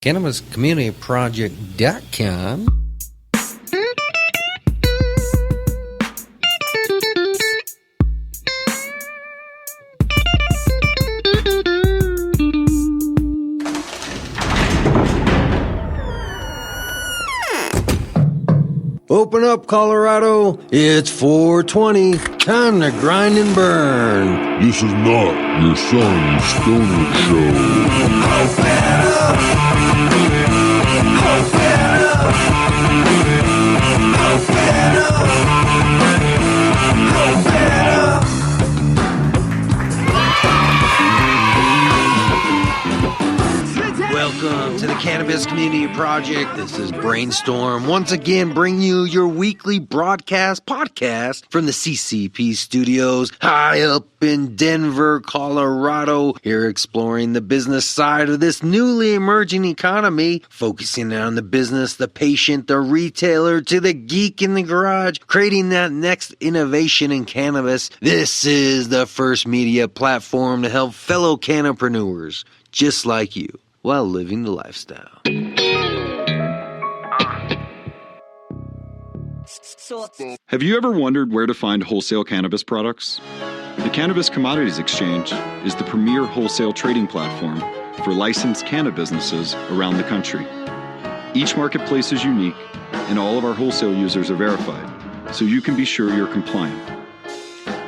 CannabisCommunityProject.com. Open up, Colorado. It's 420. Time to grind and burn. This is not your son's stoner show. Open up. Open up. Open up. Open up. Welcome to the Cannabis Community Project. This is Brainstorm. Once again, bring you your weekly podcast from the CCP studios high up in Denver, Colorado. Here exploring the business side of this newly emerging economy, focusing on the business, the patient, the retailer, to the geek in the garage, creating that next innovation in cannabis. This is the first media platform to help fellow cannapreneurs just like you while living the lifestyle. Have you ever wondered where to find wholesale cannabis products? The Cannabis Commodities Exchange is the premier wholesale trading platform for licensed cannabis businesses around the country. Each marketplace is unique, and all of our wholesale users are verified, so you can be sure you're compliant.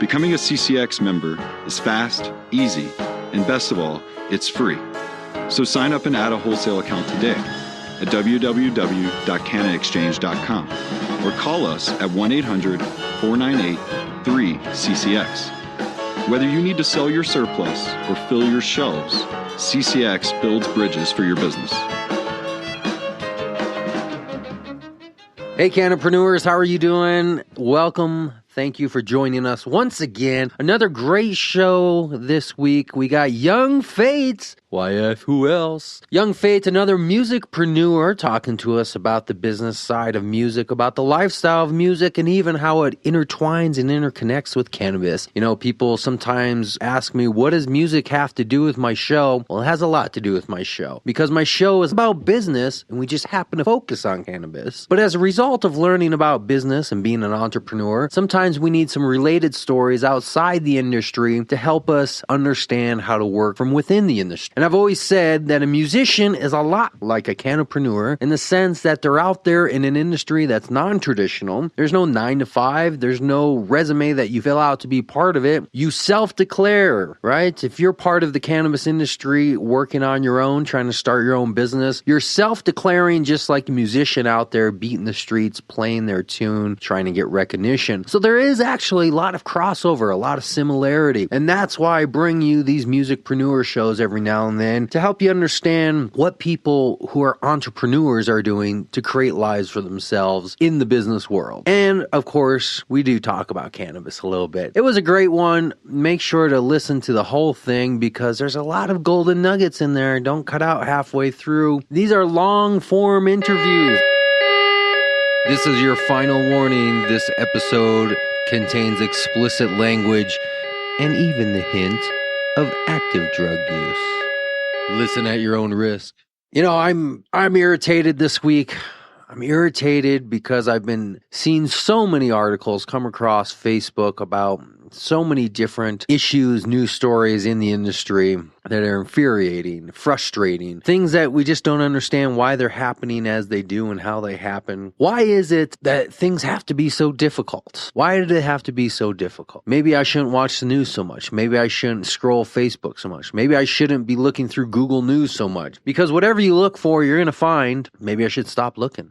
Becoming a CCX member is fast, easy, and best of all, it's free. So sign up and add a wholesale account today at www.cannaexchange.com or call us at 1-800-498-3CCX. Whether you need to sell your surplus or fill your shelves, CCX builds bridges for your business. Hey, cannapreneurs, how are you doing? Welcome. Thank you for joining us once again. Another great show this week. We got Young F.A.I.T. YF, who else? Young F.A.I.T, another musicpreneur, talking to us about the business side of music, about the lifestyle of music, and even how it intertwines and interconnects with cannabis. You know, people sometimes ask me, what does music have to do with my show? Well, it has a lot to do with my show, because my show is about business, and we just happen to focus on cannabis. But as a result of learning about business and being an entrepreneur, sometimes we need some related stories outside the industry to help us understand how to work from within the industry. And I've always said that a musician is a lot like a cannapreneur in the sense that they're out there in an industry that's non-traditional. There's no 9 to 5. There's no resume that you fill out to be part of it. You self-declare, right? If you're part of the cannabis industry working on your own, trying to start your own business, you're self-declaring just like a musician out there beating the streets, playing their tune, trying to get recognition. So there is actually a lot of crossover, a lot of similarity. And that's why I bring you these musicpreneur shows every now and then to help you understand what people who are entrepreneurs are doing to create lives for themselves in the business world. And of course, we do talk about cannabis a little bit. It was a great one. Make sure to listen to the whole thing because there's a lot of golden nuggets in there. Don't cut out halfway through. These are long form interviews. This is your final warning. This episode contains explicit language and even the hint of active drug use. Listen at your own risk. You know, I'm irritated this week. I'm irritated because I've been seeing so many articles come across Facebook about so many different issues, news stories in the industry that are infuriating, frustrating, things that we just don't understand why they're happening as they do and how they happen. Why is it that things have to be so difficult? Why did it have to be so difficult? Maybe I shouldn't watch the news so much. Maybe I shouldn't scroll Facebook so much. Maybe I shouldn't be looking through Google News so much. Because whatever you look for, you're going to find. Maybe I should stop looking.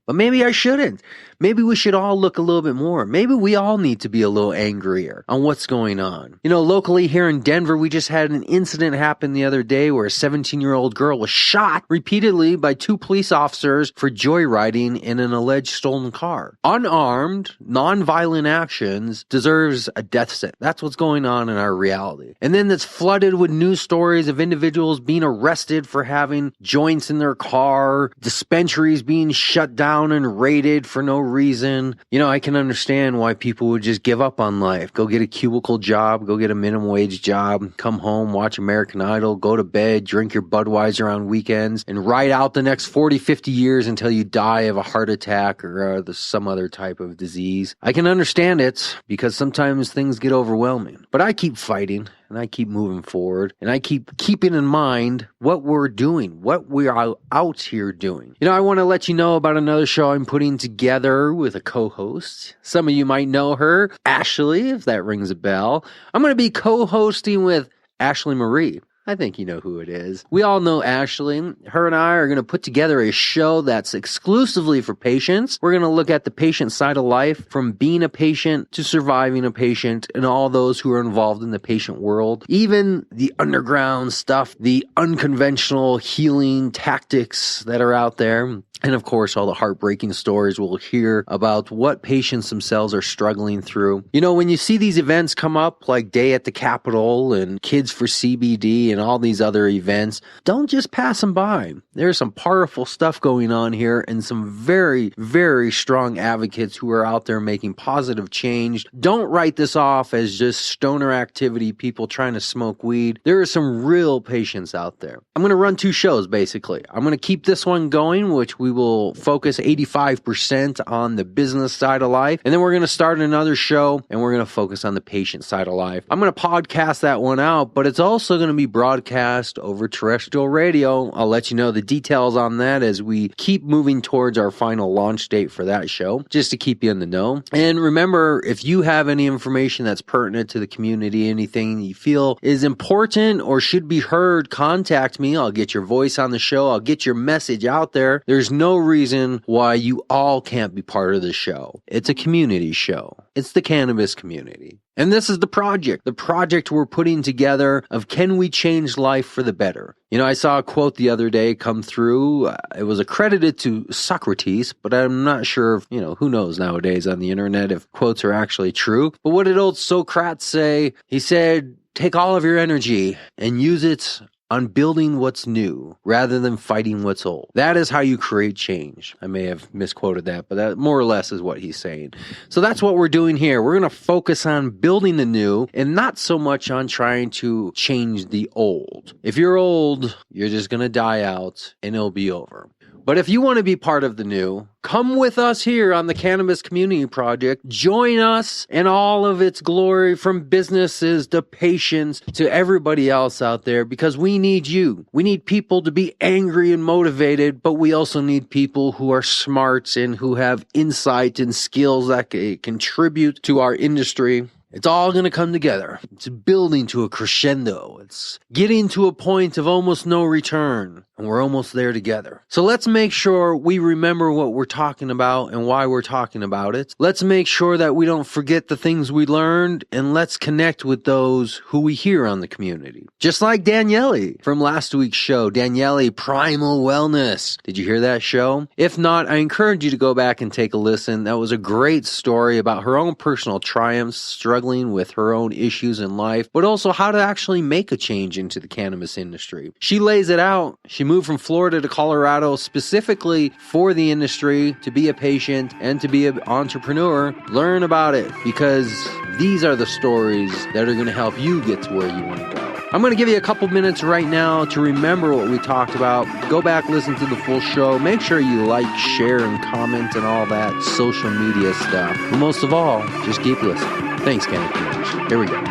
But maybe I shouldn't. Maybe we should all look a little bit more. Maybe we all need to be a little angrier on what's going on. You know, locally here in Denver, we just had an incident happen the other day where a 17-year-old girl was shot repeatedly by 2 police officers for joyriding in an alleged stolen car. Unarmed, non-violent actions deserves a death sentence. That's what's going on in our reality. And then it's flooded with news stories of individuals being arrested for having joints in their car, dispensaries being shut down down and rated for no reason. I can understand why people would just give up on life. Go get a cubicle job, go get a minimum wage job, come home, watch American Idol, go to bed, drink your Budweiser on weekends, and ride out the next 40, 50 years until you die of a heart attack or some other type of disease. I can understand it because sometimes things get overwhelming. But I keep fighting. And I keep moving forward, and I keep keeping in mind what we're doing, what we are out here doing. I want to let you know about another show I'm putting together with a co-host. Some of you might know her, Ashley, if that rings a bell. I'm going to be co-hosting with Ashley Marie. I think you know who it is. We all know Ashley. Her and I are going to put together a show that's exclusively for patients. We're going to look at the patient side of life, from being a patient to surviving a patient, and all those who are involved in the patient world. Even the underground stuff, the unconventional healing tactics that are out there. And of course, all the heartbreaking stories we'll hear about what patients themselves are struggling through. When you see these events come up, like Day at the Capitol and Kids for CBD and all these other events, don't just pass them by. There's some powerful stuff going on here and some very, very strong advocates who are out there making positive change. Don't write this off as just stoner activity, people trying to smoke weed. There are some real patients out there. I'm going to run 2 shows, basically. I'm going to keep this one going, which we will focus 85% on the business side of life. And then we're going to start another show and we're going to focus on the patient side of life. I'm going to podcast that one out, but it's also going to be broadcast over terrestrial radio. I'll let you know the details on that as we keep moving towards our final launch date for that show, just to keep you in the know. And remember, if you have any information that's pertinent to the community, anything you feel is important or should be heard, contact me. I'll get your voice on the show. I'll get your message out there. There's no reason why you all can't be part of the show. It's a community show. It's the cannabis community. And this is the project we're putting together of, can we change life for the better? I saw a quote the other day come through. It was accredited to Socrates, but I'm not sure if, who knows nowadays on the internet if quotes are actually true. But what did old Socrates say? He said, take all of your energy and use it on building what's new rather than fighting what's old. That is how you create change. I may have misquoted that, but that more or less is what he's saying. So that's what we're doing here. We're going to focus on building the new and not so much on trying to change the old. If you're old, you're just going to die out and it'll be over. But if you want to be part of the new, come with us here on the Cannabis Community Project. Join us in all of its glory, from businesses to patients to everybody else out there, because we need you. We need people to be angry and motivated, but we also need people who are smart and who have insight and skills that can contribute to our industry. It's all going to come together. It's building to a crescendo. It's getting to a point of almost no return. And we're almost there together. So let's make sure we remember what we're talking about and why we're talking about it. Let's make sure that we don't forget the things we learned, and let's connect with those who we hear on the community. Just like Daniele from last week's show, Daniele Primal Wellness. Did you hear that show? If not, I encourage you to go back and take a listen. That was a great story about her own personal triumphs, struggling with her own issues in life, but also how to actually make a change into the cannabis industry. She lays it out. She moved from Florida to Colorado specifically for the industry, to be a patient and to be an entrepreneur. Learn about it, because these are the stories that are going to help you get to where you want to go. I'm going to give you a couple minutes right now to remember what we talked about. Go back, listen to the full show. Make sure you like, share, and comment and all that social media stuff. But most of all, just keep listening. Thanks, Cannabis. Here we go.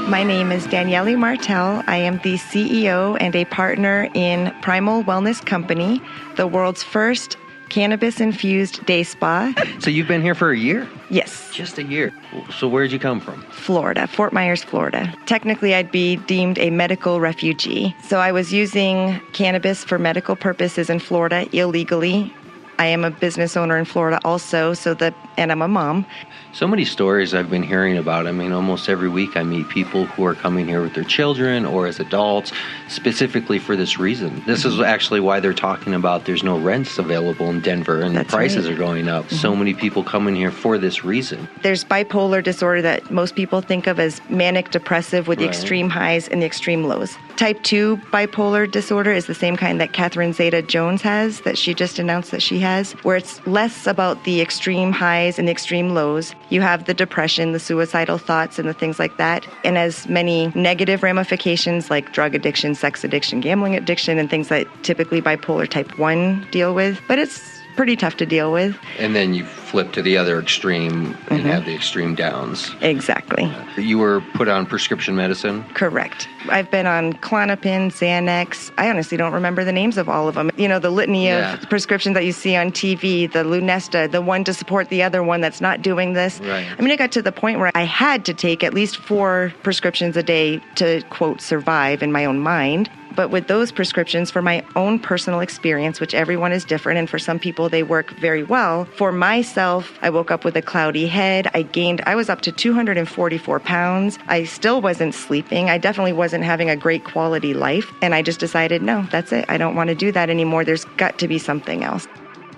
My name is Daniele Martel. I am the CEO and a partner in Primal Wellness Company, the world's first cannabis-infused day spa. So you've been here for a year? Yes. Just a year. So where'd you come from? Florida, Fort Myers, Florida. Technically, I'd be deemed a medical refugee. So I was using cannabis for medical purposes in Florida illegally. I am a business owner in Florida also, and I'm a mom. So many stories I've been hearing about. I mean, almost every week I meet people who are coming here with their children or as adults, specifically for this reason. This is actually why they're talking about there's no rents available in Denver and the prices are going up. So many people coming here for this reason. There's bipolar disorder that most people think of as manic depressive with the extreme highs and the extreme lows. Type 2 bipolar disorder is the same kind that Catherine Zeta-Jones has, that she just announced that she has, where it's less about the extreme highs and the extreme lows. You have the depression, the suicidal thoughts, and the things like that, and as many negative ramifications like drug addiction, sex addiction, gambling addiction, and things that typically bipolar type 1 deal with. But it's pretty tough to deal with. And then you flip to the other extreme and have the extreme downs. Exactly. You were put on prescription medicine? Correct. I've been on Klonopin, Xanax. I honestly don't remember the names of all of them. You know, the litany of prescriptions that you see on TV, the Lunesta, the one to support the other one that's not doing this. Right. I mean, it got to the point where I had to take at least 4 prescriptions a day to, quote, survive in my own mind. But with those prescriptions, for my own personal experience, which everyone is different, and for some people they work very well, for myself, I woke up with a cloudy head. I was up to 244 pounds. I still wasn't sleeping. I definitely wasn't having a great quality life. And I just decided, no, that's it. I don't want to do that anymore. There's got to be something else.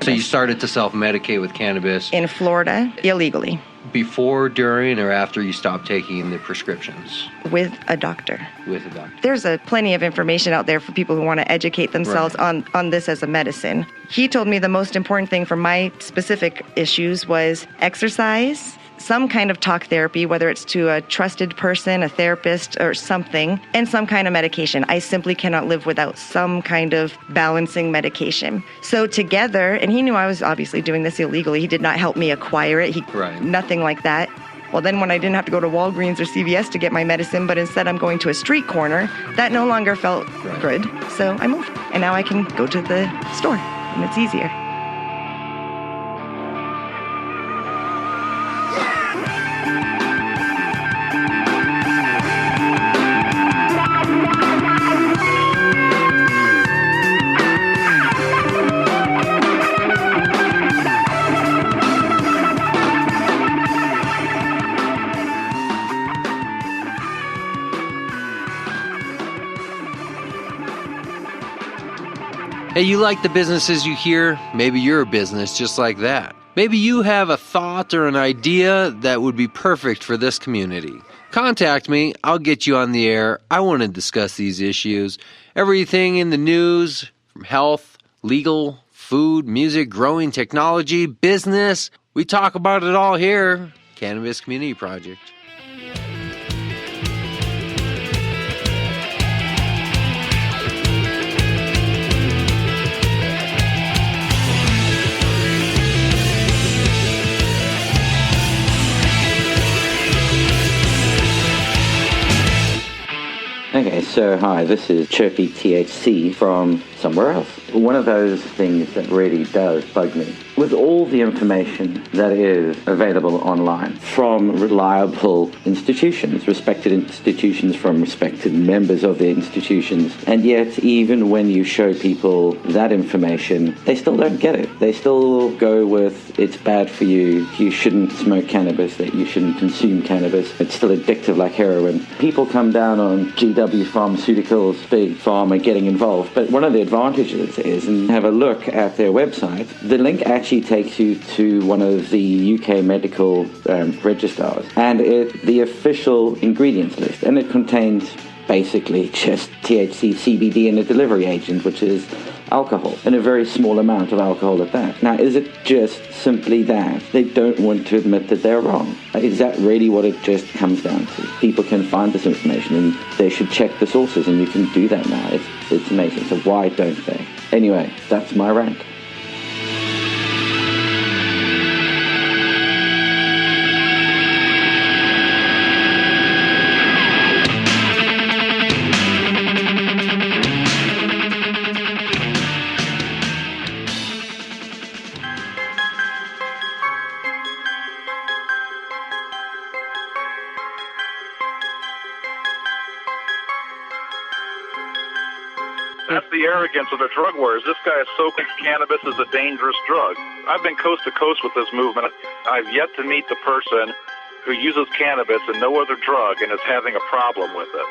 So you started to self-medicate with cannabis? In Florida, illegally. Before, during, or after you stopped taking the prescriptions? With a doctor. With a doctor. There's plenty of information out there for people who want to educate themselves on this as a medicine. He told me the most important thing for my specific issues was exercise, some kind of talk therapy, whether it's to a trusted person, a therapist, or something, and some kind of medication. I simply cannot live without some kind of balancing medication. So together, and he knew I was obviously doing this illegally. He did not help me acquire it. Nothing like that. Well, then when I didn't have to go to Walgreens or CVS to get my medicine, but instead I'm going to a street corner, that no longer felt good. So I moved. And now I can go to the store, and it's easier. Hey, you like the businesses you hear? Maybe you're a business just like that. Maybe you have a thought or an idea that would be perfect for this community. Contact me. I'll get you on the air. I want to discuss these issues. Everything in the news, from health, legal, food, music, growing technology, business. We talk about it all here. Cannabis Community Project. Okay, so hi, this is Chirpy THC from somewhere else. One of those things that really does bug me, with all the information that is available online from reliable institutions, respected institutions from respected members of the institutions, and yet even when you show people that information, they still don't get it. They still go with, it's bad for you, you shouldn't smoke cannabis, that you shouldn't consume cannabis, it's still addictive like heroin. People come down on GW Pharmaceuticals, Big Pharma getting involved, but one of the advantages is, and have a look at their website, the link actually takes you to one of the UK medical registrars, and the official ingredients list, and it contains basically just THC, CBD, and a delivery agent, which is alcohol, and a very small amount of alcohol at that. Now, is it just simply that they don't want to admit that they're wrong? Is that really what it just comes down to? People can find this information, and they should check the sources, and you can do that now. It's amazing. So why don't they? Anyway, that's my rant. That's the arrogance of the drug wars. This guy is so convinced cannabis is a dangerous drug. I've been coast to coast with this movement. I've yet to meet the person who uses cannabis and no other drug and is having a problem with it.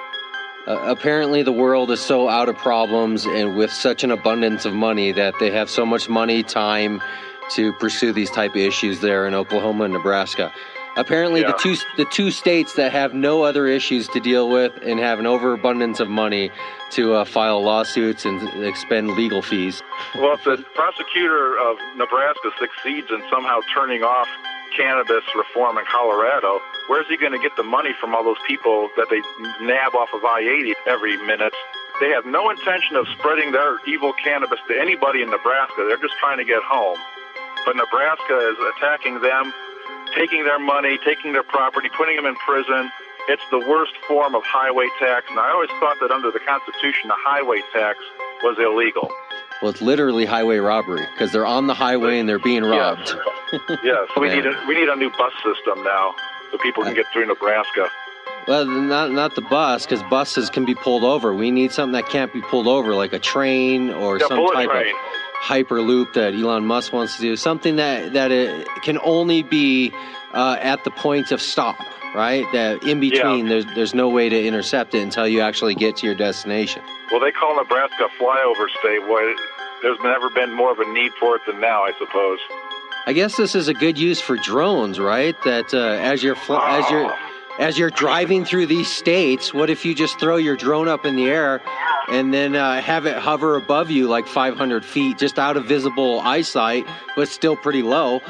Apparently the world is so out of problems and with such an abundance of money that they have so much money, time to pursue these type of issues there in Oklahoma and Nebraska. Apparently the two states that have no other issues to deal with and have an overabundance of money to file lawsuits and expend legal fees. Well, if the prosecutor of Nebraska succeeds in somehow turning off cannabis reform in Colorado, where's he going to get the money from all those people that they nab off of I-80 every minute? They have no intention of spreading their evil cannabis to anybody in Nebraska. They're just trying to get home. But Nebraska is attacking them, taking their money, taking their property, putting them in prison. It's the worst form of highway tax. And I always thought that under the Constitution, the highway tax was illegal. Well, it's literally highway robbery because they're on the highway and they're being robbed. Yes, we need a new bus system now so people can get through Nebraska. Well, not the bus, because buses can be pulled over. We need something that can't be pulled over, like a train or some type of hyperloop that Elon Musk wants to do. Something that it can only be at the point of stop, right? That in between, there's no way to intercept it until you actually get to your destination. Well, they call Nebraska a flyover state. Boy, there's never been more of a need for it than now, I suppose. I guess this is a good use for drones, right? That as you're driving through these states, what if you just throw your drone up in the air and then have it hover above you like 500 feet, just out of visible eyesight, but still pretty low,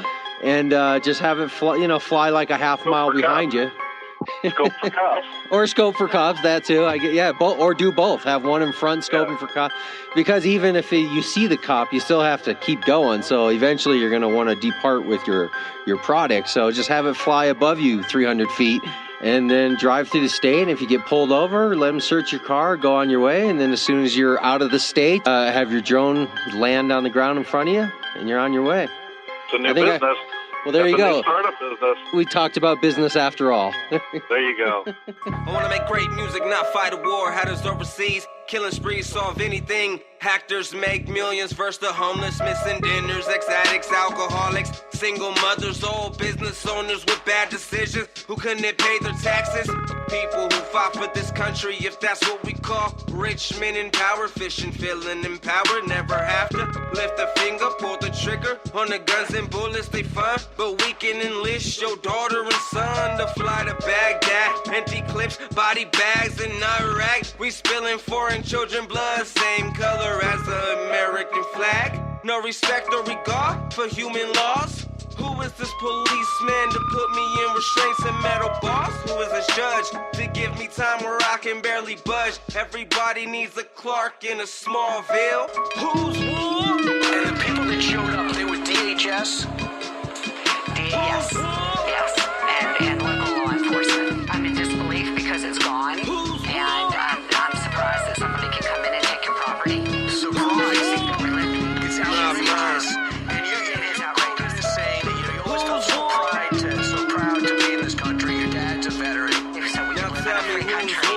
and just have it fly like a half mile behind you. Scope for cops. Or scope for cops, that too. Or do both. Have one in front scoping for cops. Because even if you see the cop, you still have to keep going. So eventually you're going to want to depart with your product. So just have it fly above you 300 feet and then drive through the state. And if you get pulled over, let them search your car, go on your way. And then as soon as you're out of the state, have your drone land on the ground in front of you and you're on your way. It's a new business. Well, there you go. Startup business. We talked about business after all. There you go. I want to make great music, not fight a war. Hatters overseas, killing sprees, solve anything. Actors make millions versus the homeless, missing dinners, ex-addicts, alcoholics, single mothers, old business owners with bad decisions who couldn't pay their taxes. People who fought for this country, if that's what we call rich men in power, fishing, feeling empowered, never have to lift a finger, pull the trigger on the guns and bullets they find. But we can enlist your daughter and son to fly to Baghdad, empty clips, body bags in Iraq. We spilling foreign children blood, same color as the American flag. No respect or regard for human laws. Who is this policeman to put me in restraints and metal bars? Who is this judge to give me time where I can barely budge? Everybody needs a Clark in a Smallville. Who's war? And the people that showed up, they were DHS? Yes, and local law enforcement. I'm in disbelief because it's gone, and I'm surprised that somebody can come in and take your property. It's outrageous. And it's outrageous saying that you always felt so proud to be in this country. Your dad's a veteran. So we live in a free country.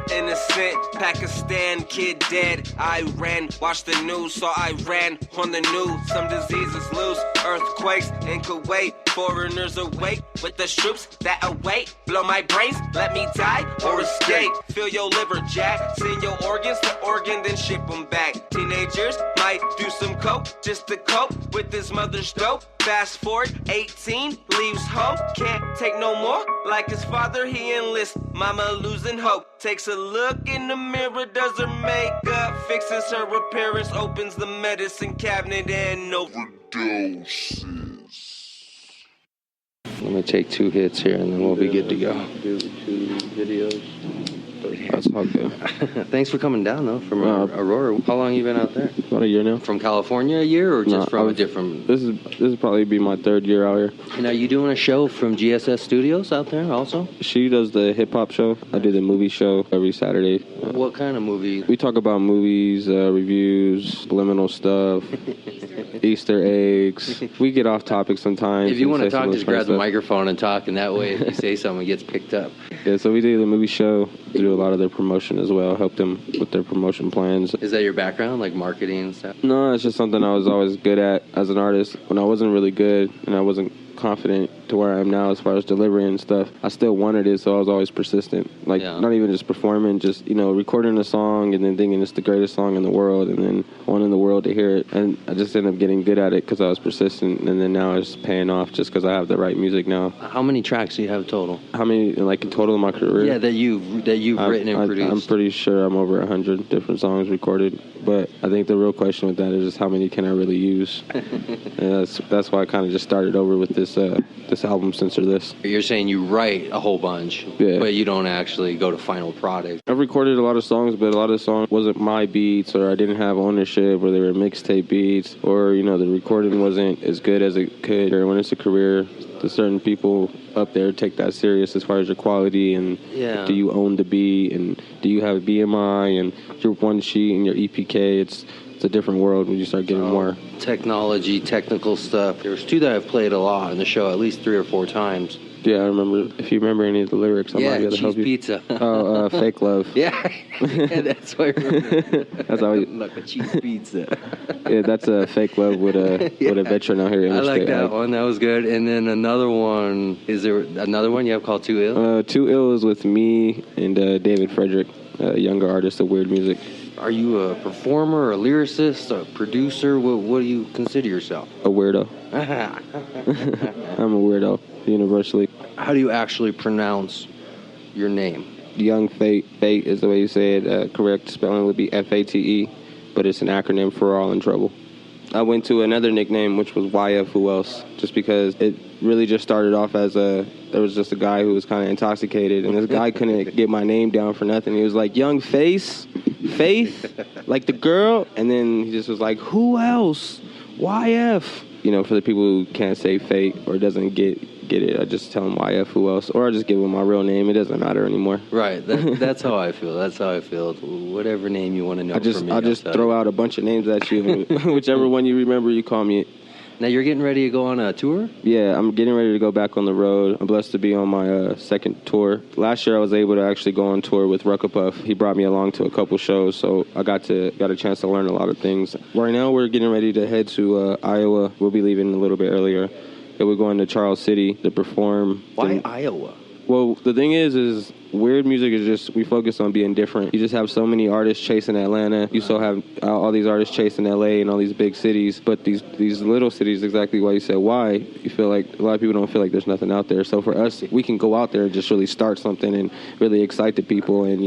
Innocent Pakistan kid dead. Iran watched the news, saw Iran on the news. Some diseases loose, earthquakes in Kuwait. Foreigners awake with the troops that await. Blow my brains, let me die or escape. Fill your liver, Jack. Send your organs to Oregon, then ship them back. Teenagers might do some coke just to cope with this mother's dope. Fast forward, 18, leaves home, can't take no more. Like his father, he enlists, mama losing hope. Takes a look in the mirror, does her makeup, fixes her appearance, opens the medicine cabinet and Overdoses. Let me take 2 hits here and then we'll be good to go. Do 2 videos. That's all good. Thanks for coming down, though, from Aurora. How long you been out there? About a year now. From California, a year, or just from a different... This is probably be my 3rd year out here. And are you doing a show from GSS Studios out there also? She does the hip-hop show. I do the movie show every Saturday. What kind of movie? We talk about movies, reviews, subliminal stuff. Easter eggs. We get off topic sometimes. If you want to and say some talk, of just fun grab the stuff. microphone and talk, and that way if you say something, it gets picked up. Yeah, so we do the movie show, do a lot of their promotion as well, help them with their promotion plans. Is that your background, like marketing and stuff? No, it's just something I was always good at as an artist. When I wasn't really good and I wasn't confident to where I am now as far as delivery and stuff, I still wanted it, so I was always persistent. Like, not even just performing, just, recording a song and then thinking it's the greatest song in the world and then wanting the world to hear it. And I just ended up getting good at it because I was persistent, and then now it's paying off just because I have the right music now. How many tracks do you have total? How many, like, in total in my career? Yeah, that you've written and produced. I'm pretty sure I'm over 100 different songs recorded, but I think the real question with that is just how many can I really use? And that's why I kind of just started over with this album Censor This. You're saying you write a whole bunch, but you don't actually go to final product. I've recorded a lot of songs, but a lot of the songs wasn't my beats, or I didn't have ownership, or they were mixtape beats, or, the recording wasn't as good as it could. Or when it's a career, the certain people up there take that serious as far as your quality, and do you own the beat, and do you have BMI, and your one sheet, and your EPK. It's a different world when you start getting more technology, technical stuff. There's two that I've played a lot in the show, at least 3 or 4 times. Yeah, I remember. If you remember any of the lyrics, I might be able to help you. Pizza. Oh, Fake Love. Yeah, that's what I remember. That's how like a cheese pizza. Yeah, that's a Fake Love with a veteran out here. I like that one. That was good. And then another one. Is there another one you have called Too Ill? Too Ill is with me and David Frederick, a younger artist of weird music. Are you a performer, a lyricist, a producer? What do you consider yourself? A weirdo. I'm a weirdo, universally. How do you actually pronounce your name? Young F.A.I.T. F.A.I.T is the way you say it. Correct spelling would be F.A.T.E, but it's an acronym for All in Trouble. I went to another nickname, which was YF Who Else, just because it really just started off as there was just a guy who was kind of intoxicated, and this guy couldn't get my name down for nothing. He was like, Young Faith, like the girl, and then he just was like, who else? YF. For the people who can't say Fate or doesn't get it, I just tell them YF Who Else, or I just give them my real name. It doesn't matter anymore. Right. That's how I feel. That's how I feel. Whatever name you want to know from me. I'll just throw out a bunch of names at you, whichever one you remember, you call me. Now, you're getting ready to go on a tour? Yeah, I'm getting ready to go back on the road. I'm blessed to be on my second tour. Last year, I was able to actually go on tour with Ruckapuff. He brought me along to a couple shows, so I got a chance to learn a lot of things. Right now, we're getting ready to head to Iowa. We'll be leaving a little bit earlier. And we're going to Charles City to perform. Why Iowa? Well, the thing is weird music is just, we focus on being different. You just have so many artists chasing Atlanta. You still have all these artists chasing LA and all these big cities. But these little cities, exactly why you said why, you feel like a lot of people don't feel like there's nothing out there. So for us, we can go out there and just really start something and really excite the people, and,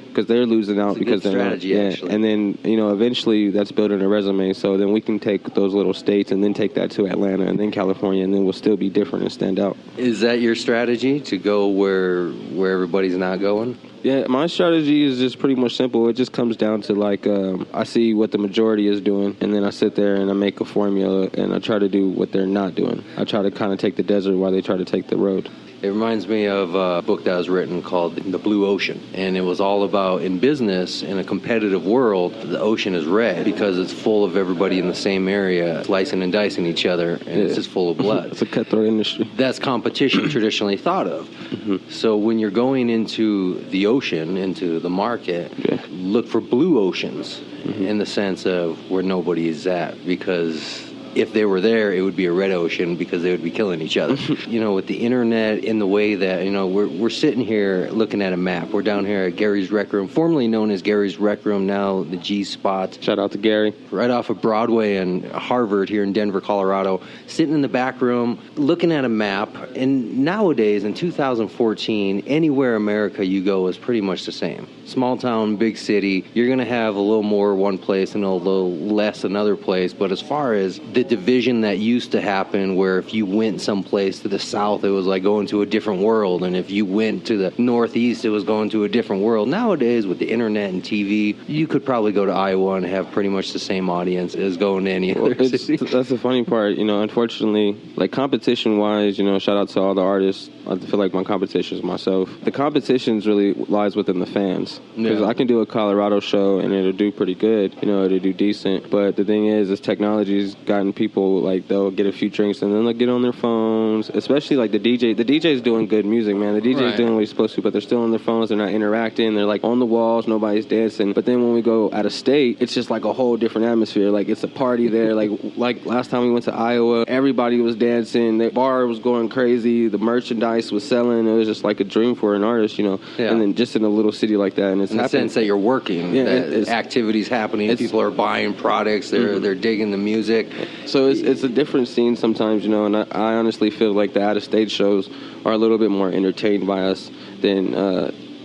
because they're losing out because they're strategy, not. Yeah. Actually. And then, eventually that's building a resume. So then we can take those little states and then take that to Atlanta and then California, and then we'll still be different and stand out. Is that your strategy, to go where everybody's not going? Yeah, my strategy is just pretty much simple. It just comes down to I see what the majority is doing, and then I sit there and I make a formula and I try to do what they're not doing. I try to kind of take the desert while they try to take the road. It reminds me of a book that was written called The Blue Ocean. And it was all about, in business, in a competitive world, the ocean is red because it's full of everybody in the same area, slicing and dicing each other, and it's just full of blood. It's a cutthroat industry. That's competition traditionally thought of. Mm-hmm. So when you're going into the ocean, into the market, look for blue oceans in the sense of where nobody is at, because if they were there, it would be a red ocean because they would be killing each other. With the internet, in the way that, we're sitting here looking at a map. We're down here at Gary's Rec Room, formerly known as Gary's Rec Room, now the G Spot. Shout out to Gary. Right off of Broadway and Harvard here in Denver, Colorado. Sitting in the back room, looking at a map. And nowadays, in 2014, anywhere America you go is pretty much the same. Small town, big city. You're going to have a little more one place and a little less another place. But as far as the division that used to happen, where if you went someplace to the south, it was like going to a different world, and if you went to the northeast, it was going to a different world. Nowadays, with the internet and TV, you could probably go to Iowa and have pretty much the same audience as going to any other city. That's the funny part, unfortunately, like competition-wise, shout out to all the artists I feel like my competition is myself. The competition really lies within the fans. Because I can do a Colorado show and it'll do pretty good. It'll do decent. But the thing is technology's gotten people, like, they'll get a few drinks and then they'll get on their phones. Especially, like, the DJ. The DJ's doing good music, man. The DJ's doing what he's supposed to, but they're still on their phones. They're not interacting. They're, like, on the walls. Nobody's dancing. But then when we go out of state, it's just, like, a whole different atmosphere. Like, it's a party there. Like last time we went to Iowa, everybody was dancing. The bar was going crazy. The merchandise was selling. It was just like a dream for an artist, And then just in a little city like that, and it's in the sense that you're working, that activities happening, people are buying products, they're digging the music. So it's a different scene sometimes, And I honestly feel like the out-of-state shows are a little bit more entertained by us than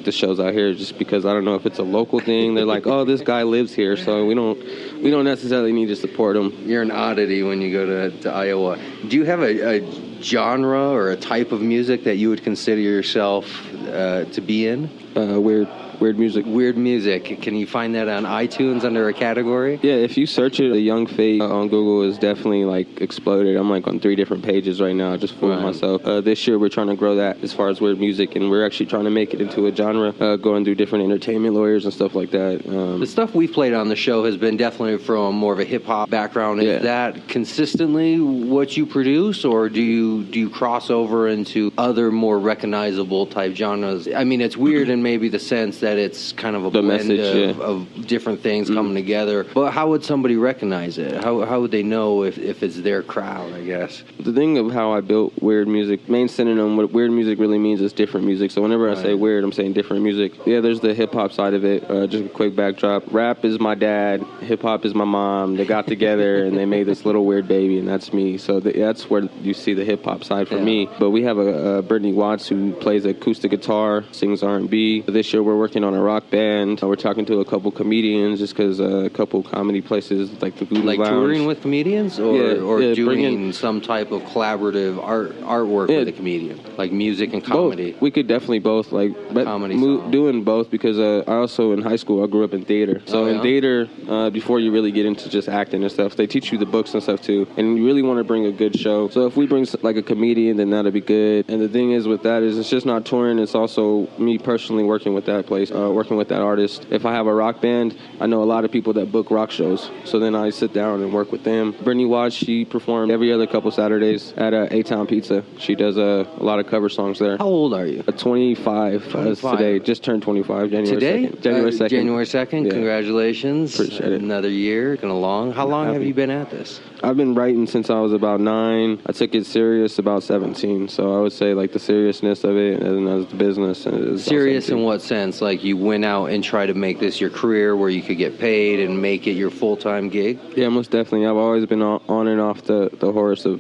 the shows out here, just because I don't know if it's a local thing. They're like, oh, this guy lives here, so we don't necessarily need to support him. You're an oddity when you go to Iowa. Do you have a genre or a type of music that you would consider yourself to be in? Weird music. Weird music. Can you find that on iTunes under a category? Yeah, if you search it, the Young F.A.I.T on Google is definitely, like, exploded. I'm, like, on 3 different pages right now, just fooling myself. This year, we're trying to grow that as far as weird music, and we're actually trying to make it into a genre, going through different entertainment lawyers and stuff like that. The stuff we've played on the show has been definitely from more of a hip-hop background. Is that consistently what you produce, or do you cross over into other more recognizable type genres? I mean, it's weird in maybe the sense that it's kind of a blend of different things coming together. But how would somebody recognize it? How would they know if it's their crowd, I guess? The thing of how I built weird music, main synonym, what weird music really means is different music. So whenever I say weird, I'm saying different music. Yeah, there's the hip-hop side of it. Just a quick backdrop. Rap is my dad. Hip-hop is my mom. They got together and they made this little weird baby, and that's me. So that's where you see the hip-hop side for me. But we have a Brittany Watts who plays acoustic guitar, sings R&B. This year we're working on a rock band. We're talking to a couple comedians just because a couple comedy places like the Voodoo Lounge. Touring with comedians or doing some type of collaborative artwork with a comedian, like music and comedy. Both. We could definitely both, like, doing both, because I also in high school I grew up in theater. So in theater, before you really get into just acting and stuff, they teach you the books and stuff too, and you really want to bring a good show. So if we bring like a comedian, then that'll be good. And the thing is with that is it's just not touring, it's also me personally working with that place, working with that artist. If I have a rock band, I know a lot of people that book rock shows, so then I sit down and work with them. Brittany Watts, she performed every other couple Saturdays at A-Town Pizza. She does a lot of cover songs there. How old are you? 25. Today. Just turned 25, January 2nd. January 2nd. January 2nd. Yeah. Congratulations. Appreciate it. Another year. How long have you been at this? I've been writing since I was about 9. I took it serious about 17. So I would say, like, the seriousness of it and as the business. Serious in what sense? Like, you went out and tried to make this your career where you could get paid and make it your full-time gig? Yeah, most definitely. I've always been on and off the horse of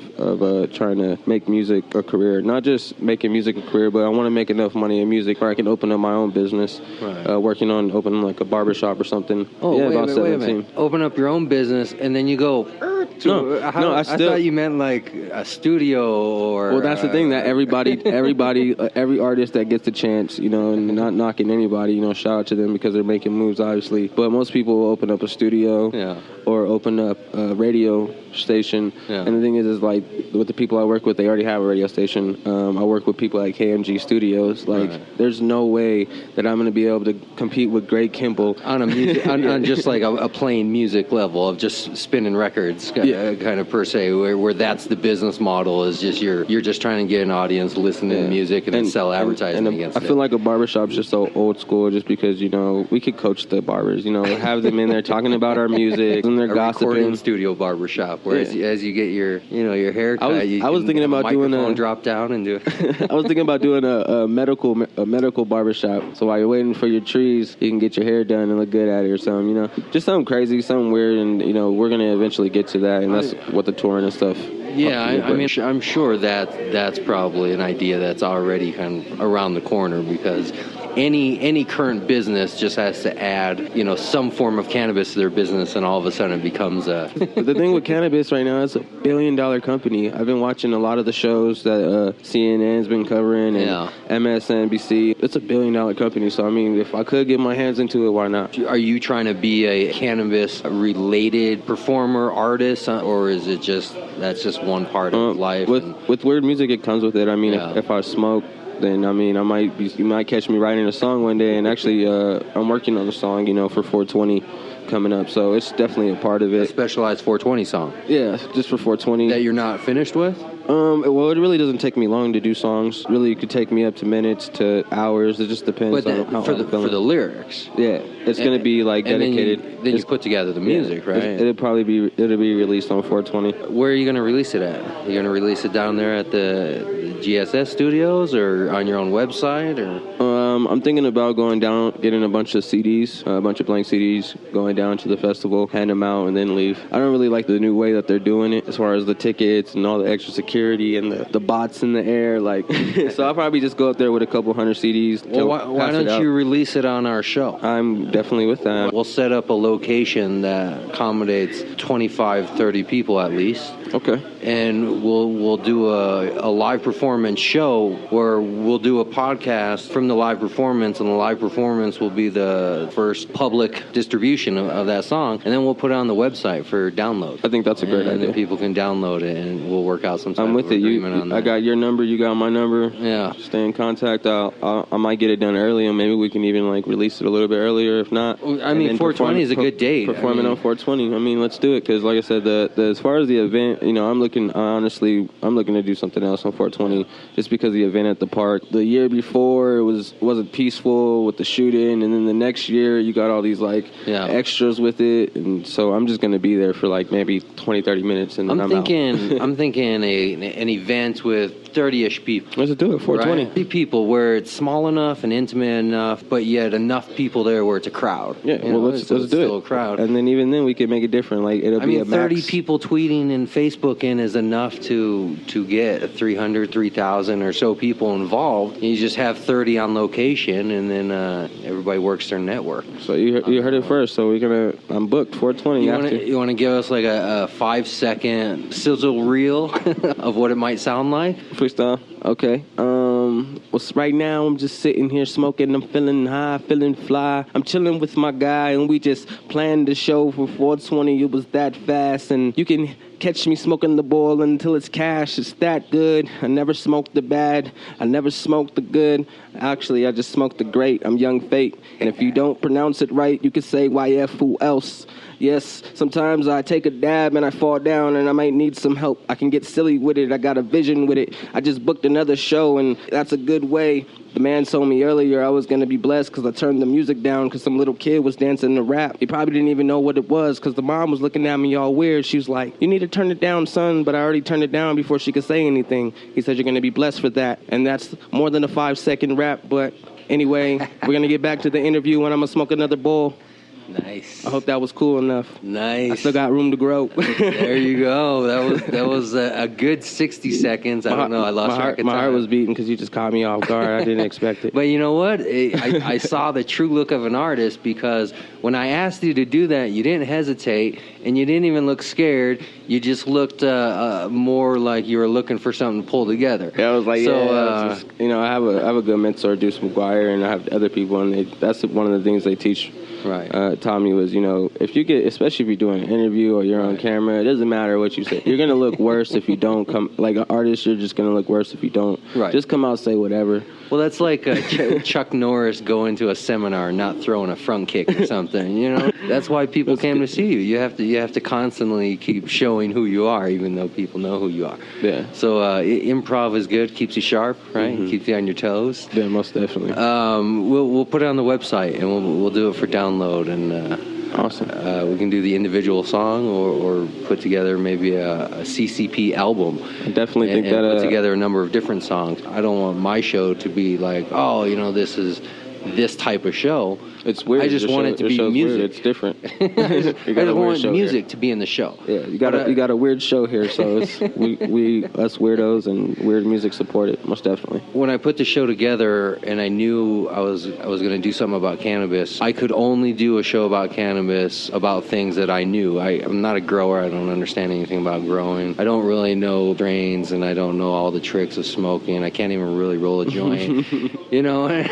trying to make music a career. Not just making music a career, but I want to make enough money in music where I can open up my own business. Working on opening like a barbershop or something. Oh, yeah, wait a minute. Open up your own business and then you go... I thought you meant like a studio or... Well, that's the thing, that every artist that gets the chance, and not knocking anybody, shout out to them because they're making moves, obviously. But most people will open up a studio or open up a radio station. Yeah. And the thing is like, with the people I work with, they already have a radio station. I work with people like KMG Studios. Like, there's no way that I'm going to be able to compete with Greg Kimball on a music, on just like a plain music level of just spinning records, kind of per se, where that's the business model is just you're just trying to get an audience listening to music and then sell advertising against it. I feel like a barbershop's just so old school, just because we could coach the barbers, have them in there talking about our music and they're gossiping. Recording studio barbershop, where as you get your hair cut, I was thinking about doing a drop down and do it. I was thinking about doing a medical barbershop. So while you're waiting for your trees, you can get your hair done and look good at it or something, just something crazy, something weird, and we're gonna eventually get to that, and that's what the touring and stuff. Yeah, I mean, I'm sure that's probably an idea that's already kind of around the corner, because any current business just has to add, some form of cannabis to their business, and all of a sudden it becomes a... The thing with cannabis right now, it's a $1 billion company. I've been watching a lot of the shows that CNN's been covering and MSNBC. It's a $1 billion company, so I mean, if I could get my hands into it, why not? Are you trying to be a cannabis-related performer, artist, or is it that's just one part of life? With weird music, it comes with it. I mean, if I smoke, then I mean, you might catch me writing a song one day, and actually, I'm working on a song, for 420 coming up, so it's definitely a part of it. A specialized 420 song? Yeah, just for 420. That you're not finished with? Well, it really doesn't take me long to do songs. Really, it could take me up to minutes to hours. It just depends on how for I'm feeling. For the lyrics. Yeah, it's going to be like dedicated. Then you put together the music, right? It'll be released on 420. Where are you going to release it at? Are you going to release it down there at the GSS studios or on your own website, or? I'm thinking about going down, getting a bunch of CDs, a bunch of blank CDs, going down to the festival, hand them out, and then leave. I don't really like the new way that they're doing it, as far as the tickets and all the extra security and the bots in the air. So I'll probably just go up there with a couple hundred CDs. Well, why don't you release it on our show? I'm definitely with that. We'll set up a location that accommodates 25, 30 people at least. Okay. And we'll do a live performance show where we'll do a podcast from the live performance, and the live performance will be the first public distribution of that song, and then we'll put it on the website for download. I think that's a great idea. And people can download it, and we'll work out some type I'm with of it. agreement on that. I got your number, you got my number. Yeah. Stay in contact. I might get it done early, and maybe we can even release it a little bit earlier. If not, I mean, 420 is a good date. Performing on 420. I mean, let's do it, because like I said, as far as the event, I'm looking to do something else on 420, just because the event at the park the year before wasn't peaceful with the shooting, and then the next year you got all these extras with it, and so I'm just going to be there for maybe 20-30 minutes, and then I'm out. I'm thinking an event with 30-ish people. Let's do it, 420. Right? People where it's small enough and intimate enough, but yet enough people there where it's a crowd. Yeah, let's do it. Still a crowd. And then even then we can make it different. It'll be a max. 30 people tweeting and Facebooking is enough to get 300, 3,000 or so people involved. You just have 30 on location, and then everybody works their network. So you heard it first. So I'm booked 420. You want to give us a 5-second sizzle reel of what it might sound like? Freestyle. Okay. Right now I'm just sitting here smoking. I'm feeling high, feeling fly. I'm chilling with my guy, and we just planned the show for 420. It was that fast, and you can catch me smoking the bowl until it's cash. It's that good. I never smoked the bad. I never smoked the good. Actually, I just smoked the great. I'm Young F.A.I.T. And if you don't pronounce it right, you can say YF, who else? Yes, sometimes I take a dab and I fall down and I might need some help. I can get silly with it. I got a vision with it. I just booked another show, and that's a good way. The man told me earlier I was going to be blessed because I turned the music down because some little kid was dancing to rap. He probably didn't even know what it was because the mom was looking at me all weird. She was like, "You need to turn it down, son," but I already turned it down before she could say anything. He said, "You're going to be blessed for that." And that's more than a 5-second rap, but anyway, we're going to get back to the interview when I'm going to smoke another bowl. Nice. I hope that was cool enough. Nice. I still got room to grow. There you go. That was a good 60 seconds. I don't know. I lost track of time. My heart was beating because you just caught me off guard. I didn't expect it. But you know what? I saw the true look of an artist, because when I asked you to do that, you didn't hesitate, and you didn't even look scared. You just looked more like you were looking for something to pull together. Yeah, I was like, I have a good mentor, Deuce McGuire, and I have other people, and that's one of the things they teach. Right. Taught me was, if you get, especially if you're doing an interview or you're on camera, it doesn't matter what you say. You're going to look worse if you don't come. Like an artist, you're just going to look worse if you don't. Right. Just come out, say whatever. Well, that's like Chuck Norris going to a seminar and not throwing a front kick or something. That's why people came to see you. You have to constantly keep showing who you are, even though people know who you are. Yeah. So improv is good, keeps you sharp, right? Mm-hmm. Keeps you on your toes. Yeah, most definitely. We'll put it on the website, and we'll do it for download, and awesome. We can do the individual song or put together maybe a CCP album. I definitely think that put together a number of different songs. I don't want my show to be like, this is this type of show. It's weird. I just want it to be music. Weird. It's different. I just want music to be in the show. Yeah, you got a weird show here, so it's, we us weirdos and weird music support it most definitely. When I put the show together and I knew I was going to do something about cannabis, I could only do a show about cannabis, about things that I knew. I'm not a grower. I don't understand anything about growing. I don't really know strains, and I don't know all the tricks of smoking. I can't even really roll a joint.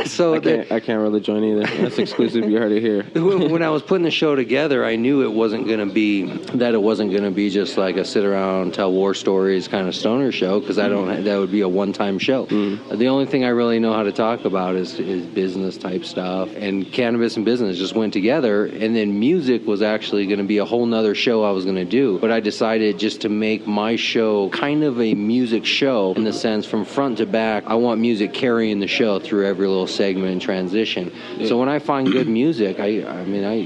So I can't roll a joint either. That's exclusive. You heard it here. When I was putting the show together, I knew it wasn't going to be just like a sit around, tell war stories kind of stoner show, because that would be a one-time show. The only thing I really know how to talk about is business type stuff, and cannabis and business just went together. And then music was actually going to be a whole nother show I was going to do, but I decided just to make my show kind of a music show, in the sense from front to back. I want music carrying the show through every little segment and transition. So when I find good music, I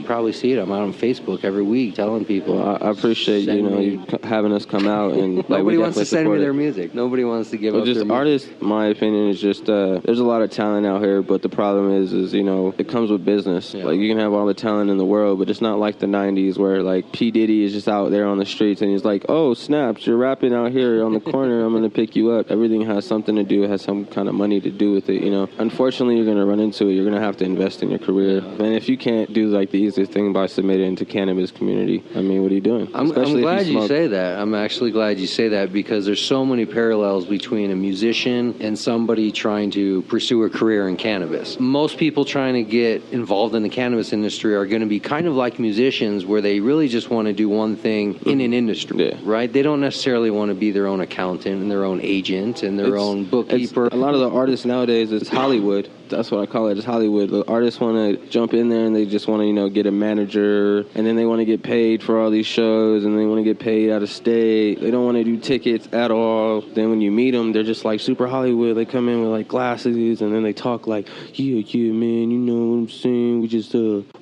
probably see it. I'm out on Facebook every week telling people. Well, I appreciate you having us come out, and like, nobody wants to send me their music. Nobody wants to give up their music. Artists, my opinion is just there's a lot of talent out here, but the problem is it comes with business. Yeah. Like, you can have all the talent in the world, but it's not like the 90s where like P. Diddy is just out there on the streets and he's like, oh snaps, you're rapping out here on the corner, I'm gonna pick you up. Everything has something to do, has some kind of money to do with it. Unfortunately, you're gonna run into it. You're gonna have to invest in your career, and if you can't do like the easiest thing by submitting into cannabis community, I mean, what are you doing? I'm glad you say that. I'm actually glad you say that, because there's so many parallels between a musician and somebody trying to pursue a career in cannabis. Most people trying to get involved in the cannabis industry are going to be kind of like musicians, where they really just want to do one thing in an industry, right? They don't necessarily want to be their own accountant and their own agent and their own bookkeeper. A lot of the artists nowadays, it's Hollywood. That's what I call it. It's Hollywood. The artists want to jump in there and they just want to, get a manager, and then they want to get paid for all these shows, and they want to get paid out of state. They don't want to do tickets at all. Then when you meet them, they're just like super Hollywood. They come in with like glasses, and then they talk like, yeah, man, you know what I'm saying?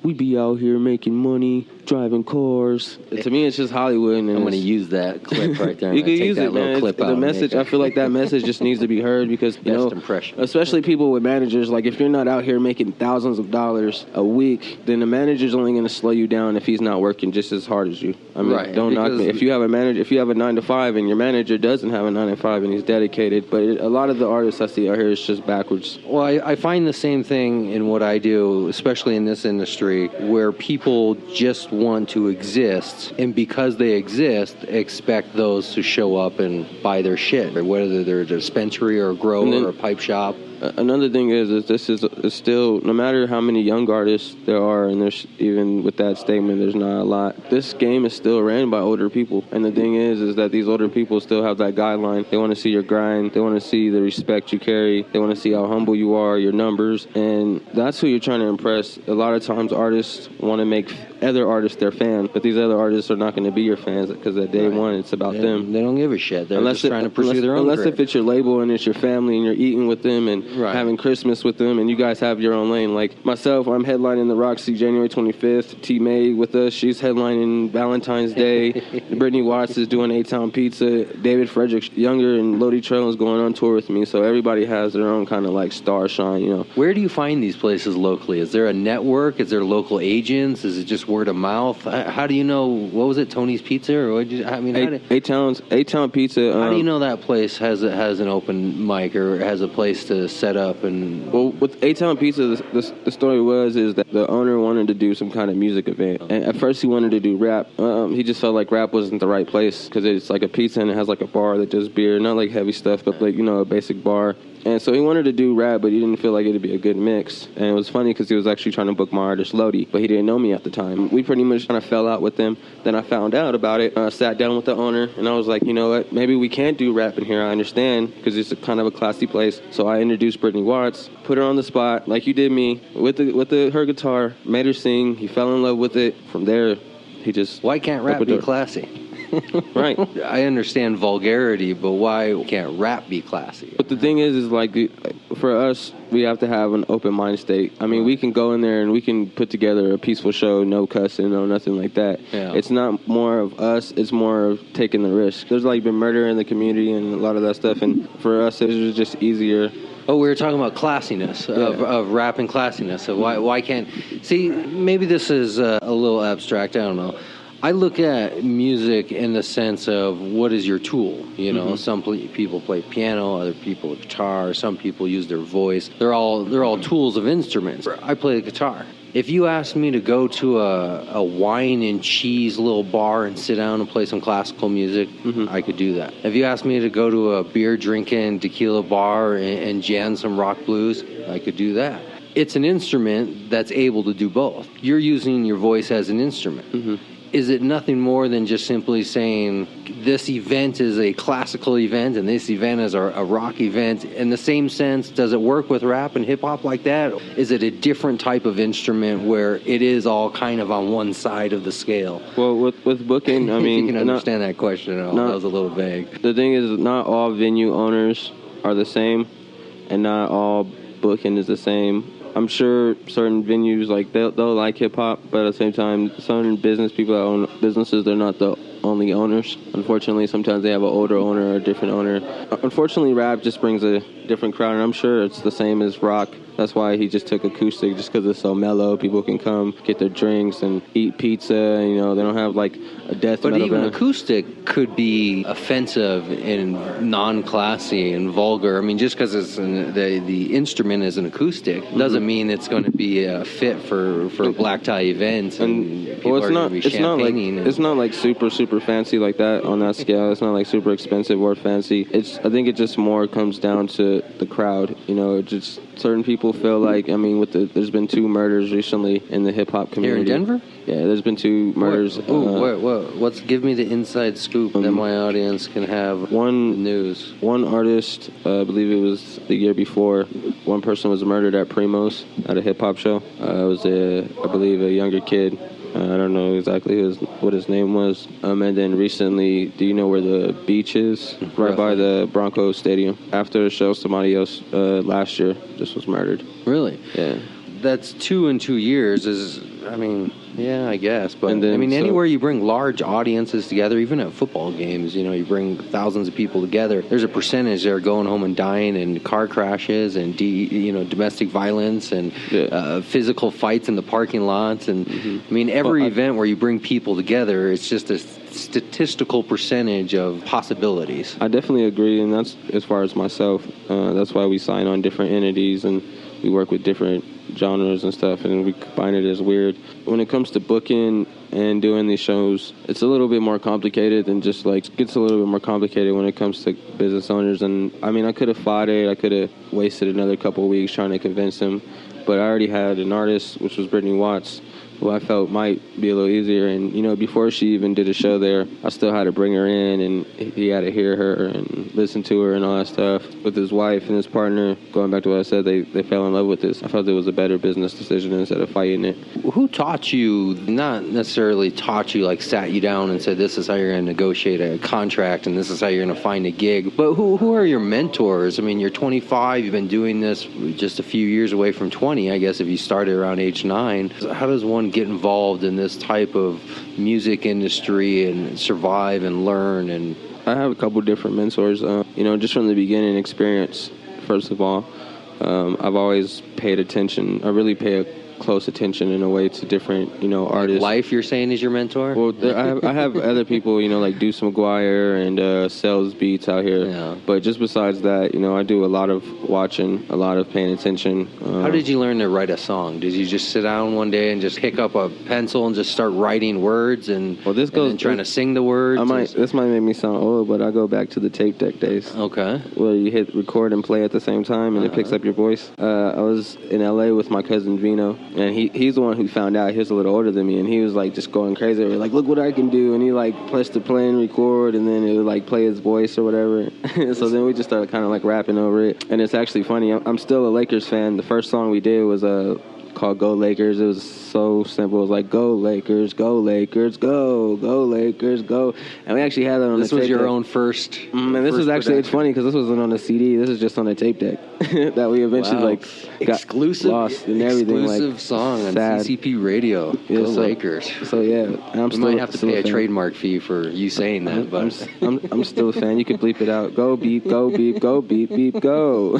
We be out here making money, driving cars. To me, it's just Hollywood. And I'm going to use that clip right there. You can use it, man. The message, I feel like that message just needs to be heard, because, impression. Especially people with managers, like if you're not out here making thousands of dollars a week, then the manager's only going to slow you down if he's not working just as hard as you. I mean, don't knock me. If you have a 9-to-5 and your manager doesn't have a 9-to-5 and he's dedicated, but a lot of the artists I see out here is just backwards. Well, I find the same thing in what I do, especially in this industry, where people just want to exist, and because they exist, expect those to show up and buy their shit, whether they're a dispensary or a grower or a pipe shop. Another thing is this is still, no matter how many young artists there are, and there's, even with that statement, there's not a lot, this game is still ran by older people. And the thing is that these older people still have that guideline. They want to see your grind. They want to see the respect you carry. They want to see how humble you are, your numbers. And that's who you're trying to impress. A lot of times artists want to make other artists their fans, but these other artists are not going to be your fans, because at day one, it's about them. They don't give a shit. They're just trying to pursue their own career. If it's your label and it's your family and you're eating with them and having Christmas with them, and you guys have your own lane. Like myself, I'm headlining the Roxy January 25th. T. May with us, she's headlining Valentine's Day. Brittany Watts is doing A-Town Pizza. David Frederick Younger and Lodi Trail is going on tour with me. So everybody has their own kind of like star shine, Where do you find these places locally? Is there a network? Is there local agents? Is it just word of mouth? How do you know? What was it, Tony's Pizza? Or A-Town Pizza. How do you know that place has an open mic or has a place to set up? Well, with A-Town Pizza, the story is that the owner wanted to do some kind of music event. And at first he wanted to do rap. He just felt like rap wasn't the right place, because it's like a pizza and it has like a bar that does beer, not like heavy stuff, but like, a basic bar. And so he wanted to do rap, but he didn't feel like it'd be a good mix. And it was funny because he was actually trying to book my artist Lodi, but he didn't know me at the time. We pretty much kind of fell out with him. Then I found out about it. I sat down with the owner, and I was like, you know what? Maybe we can't do rap in here. I understand, because it's kind of a classy place. So I introduced Brittany Watts, put her on the spot, like you did me, with her guitar, made her sing. He fell in love with it. From there, he just... Why can't rap be classy? Right. I understand vulgarity, but why can't rap be classy? But the thing is like, for us, we have to have an open mind state. I mean, we can go in there and we can put together a peaceful show, no cussing, no nothing like that. Yeah. It's not more of us, it's more of taking the risk. There's like been murder in the community and a lot of that stuff, and for us, it was just easier Oh, we were talking about classiness, of rap and classiness. So why can't... See, maybe this is a little abstract, I don't know. I look at music in the sense of what is your tool, you know? Mm-hmm. Some people play piano, other people guitar, some people use their voice. They're all tools of instruments. I play the guitar. If you asked me to go to a wine and cheese little bar and sit down and play some classical music, I could do that. If you asked me to go to a beer drinking tequila bar and jam some rock blues, I could do that. It's an instrument that's able to do both. You're using your voice as an instrument. Mm-hmm. Is it nothing more than just simply saying this event is a classical event and this event is a rock event? In the same sense, does it work with rap and hip-hop like that? Is it a different type of instrument where it is all kind of on one side of the scale? Well, with booking, I mean... you can understand that question at all. That was a little vague. The thing is, not all venue owners are the same, and not all booking is the same. I'm sure certain venues, like, they'll like hip-hop, but at the same time, certain business people that own businesses, they're not the only owners. Unfortunately, sometimes they have an older owner or a different owner. Unfortunately, rap just brings a different crowd, and I'm sure it's the same as rock. That's why he just took acoustic, just because it's so mellow. People can come, get their drinks, and eat pizza. You know, they don't have, like, a death metal But even band. acoustic could be offensive and non-classy and vulgar. I mean, just because it's the instrument is an acoustic doesn't mean it's going to be a fit for a black tie event. And people are going to be champagning. It's not like super fancy like that on that scale. It's not like super expensive or fancy. I think it just more comes down to the crowd. You know, it just certain people feel like, I mean, there's been 2 murders recently in the hip hop community. Here in Denver? Yeah, there's been 2 murders. Give me the inside scoop, then my audience can have news. One artist, I believe it was the year before, one person was murdered at Primo's at a hip hop show. It was I believe a younger kid. I don't know exactly what his name was. And then recently, do you know where the beach is? Right by the Broncos Stadium. After the show, somebody else last year just was murdered. Really? Yeah. That's 2 in 2 years yeah, I guess. But, anywhere you bring large audiences together, even at football games, you know, you bring thousands of people together, there's a percentage that are going home and dying in car crashes and, domestic violence and physical fights in the parking lots. And, every event where you bring people together, it's just a statistical percentage of possibilities. I definitely agree, and that's as far as myself. That's why we sign on different entities and we work with different genres and stuff, and we combine it as weird. When it comes to booking and doing these shows, it's a little bit more complicated than just like, gets a little bit more complicated when it comes to business owners. And I could have fought it. I could have wasted another couple of weeks trying to convince them, but I already had an artist, which was Brittany Watts, who I felt might be a little easier. And, before she even did a show there, I still had to bring her in, and he had to hear her and listen to her and all that stuff. With his wife and his partner, going back to what I said, they fell in love with this. I felt it was a better business decision instead of fighting it. Who taught you, not necessarily taught you, like sat you down and said, this is how you're going to negotiate a contract and this is how you're going to find a gig, but who are your mentors? I mean, you're 25, you've been doing this just a few years away from 20, I guess, if you started around age 9. How does one get involved in this type of music industry and survive and learn? And I have a couple different mentors, just from the beginning experience. First of all, I've always paid attention. I really pay close attention in a way to different, artists. Life, you're saying, is your mentor? Well, I have other people, like Deuce McGuire and Sales Beats out here. Yeah. But just besides that, I do a lot of watching, a lot of paying attention. How did you learn to write a song? Did you just sit down one day and just pick up a pencil and just start writing words and trying to sing the words? This might make me sound old, but I go back to the tape deck days. Okay. Where you hit record and play at the same time and it picks up your voice. I was in L.A. with my cousin Vino. And he's the one who found out. He was a little older than me, and he was like just going crazy. Like, look what I can do, and he like pressed the play and record, and then it would like play his voice or whatever. So then we just started kind of like rapping over it. And it's actually funny. I'm still a Lakers fan. The first song we did was called "Go Lakers." It was so simple. It was like, "Go Lakers, go Lakers, go, go Lakers, go." And we actually had that on the tape deck. This was your own first. And this was actually, it's funny because this wasn't on a CD. This is just on a tape deck that we eventually got exclusive, lost and everything. Exclusive song on CCP Radio. Yeah, go Lakers. So yeah, you might have to pay a trademark fee for you saying that, but I'm still a fan. You can bleep it out. Go beep, go beep, go beep, beep, go.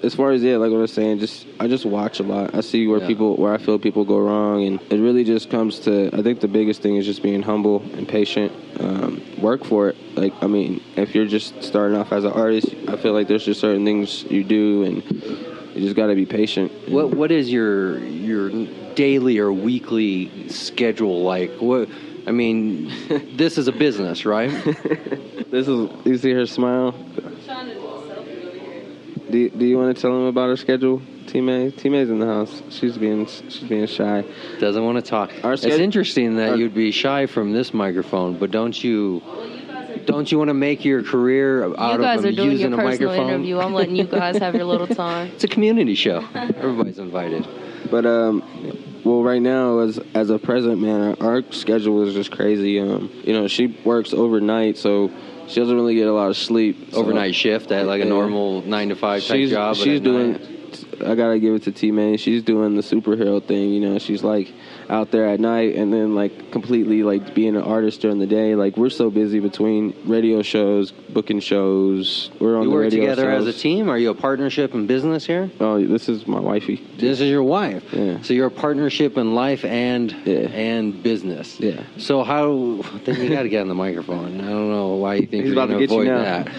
As far as like what I was saying, I just watch a lot. I see where I feel people go wrong, and it really just comes to, I think the biggest thing is just being humble and patient. Work for it. Like, I mean, if you're just starting off as an artist, I feel like there's just certain things you do, and you just got to be patient. What is your daily or weekly schedule like? What? I mean, this is a business, right? You see her smile? Do you want to tell him about her schedule? T-May's in the house. She's being shy. Doesn't want to talk. It's interesting that you'd be shy from this microphone, but don't you want to make your career out of using a microphone? You guys are doing your personal interview. I'm letting you guys have your little time. It's a community show. Everybody's invited. But well, right now, as a present, man, our schedule is just crazy. She works overnight, so she doesn't really get a lot of sleep. Overnight shift at like a normal 9-to-5 type job. She's doing. I gotta give it to T-May. She's doing the superhero thing. She's like out there at night, and then like completely like being an artist during the day. Like, we're so busy between radio shows, booking shows. We're on the radio shows. You work together as a team? Are you a partnership in business here? Oh, this is my wifey. This is your wife. Yeah. So you're a partnership in life and business. Yeah. So how? Then you got to get on the microphone. I don't know why you think he's you're about to avoid that.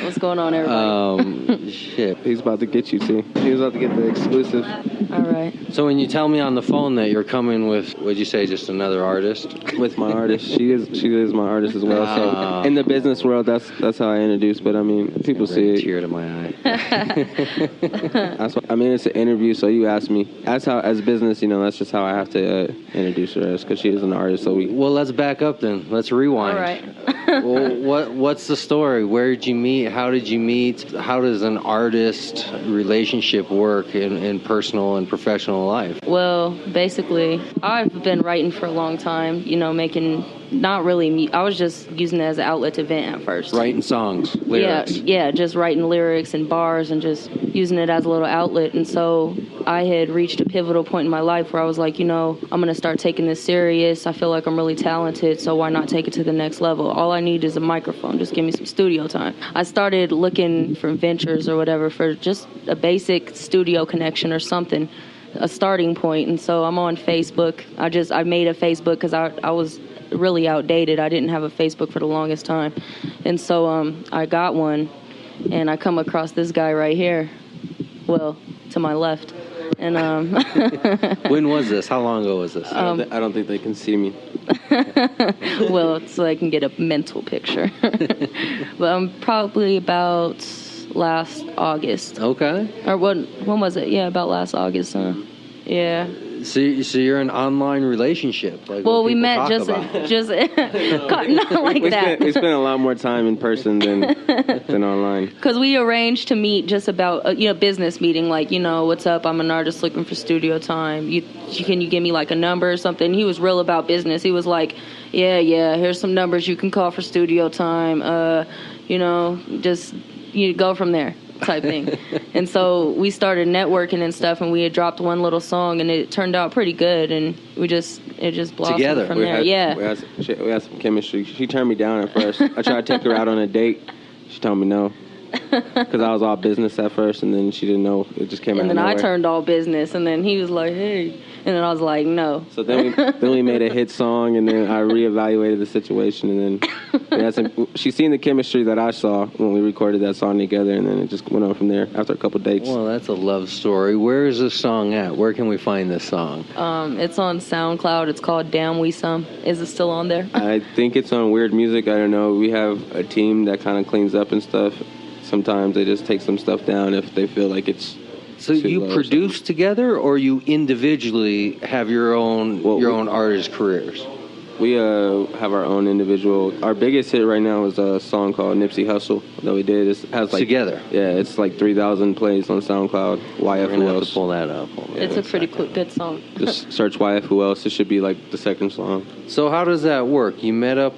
What's going on, everybody? Shit. He's about to get you, too. He was about to get the exclusive. All right. So when you tell me on the phone that you're coming with, what'd you say, just another artist? With my artist. She is my artist as well. So in the business world, that's how I introduce. But I mean, people see it. Tear to my eye. It's an interview, so you asked me. As business, that's just how I have to introduce her as, because she is an artist. So Well, let's back up then. Let's rewind. All right. Well, what's the story? Where did you meet? How did you meet? How does an artist relationship work in personal and professional life? Well, basically, I've been writing for a long time, making not really I was just using it as an outlet to vent at first. Writing songs, lyrics. Yeah, just writing lyrics and bars and just using it as a little outlet. And so I had reached a pivotal point in my life where I was like, I'm going to start taking this serious. I feel like I'm really talented, so why not take it to the next level? All I need is a microphone. Just give me some studio time. I started looking for ventures or whatever for just a basic studio connection or something, a starting point. And so I'm on Facebook. I made a Facebook because I was really outdated. I didn't have a Facebook for the longest time. And so I got one, and I come across this guy right here. Well, to my left. And When was this? How long ago was this? I don't think they can see me. Well, so I can get a mental picture. But probably about last August. Okay. Or when was it? Yeah, about last August. Yeah. So you're in an online relationship. Like well, we met just not like that. We spent a lot more time in person than online. Because we arranged to meet just about business meeting. Like, what's up? I'm an artist looking for studio time. Can you give me like a number or something? He was real about business. He was like, yeah. Here's some numbers you can call for studio time. Just go from there. Type thing. And so we started networking and stuff, and we had dropped one little song, and it turned out pretty good, and it just blossomed together from there. Yeah. We had some chemistry. She turned me down at first. I tried to take her out on a date. She told me no. Because I was all business at first, and then she didn't know. It just came out of nowhere. And then I turned all business, and then he was like, hey. And then I was like, no. So then we made a hit song, and then I reevaluated the situation, and then she seen the chemistry that I saw when we recorded that song together, and then it just went on from there after a couple dates. Well, that's a love story. Where is this song at? Where can we find this song? It's on SoundCloud. It's called Damn We Some. Is it still on there? I think it's on Weird Music. I don't know. We have a team that kind of cleans up and stuff. Sometimes they just take some stuff down if they feel like it's. So you produce together, or you individually have your own artist careers? We have our own individual. Our biggest hit right now is a song called Nipsey Hussle that we did. It has like together. Yeah, it's like 3,000 plays on SoundCloud. YF Who Else? To pull that up. It's a pretty good song. Just search YF Who Else. It should be like the second song. So how does that work? You met up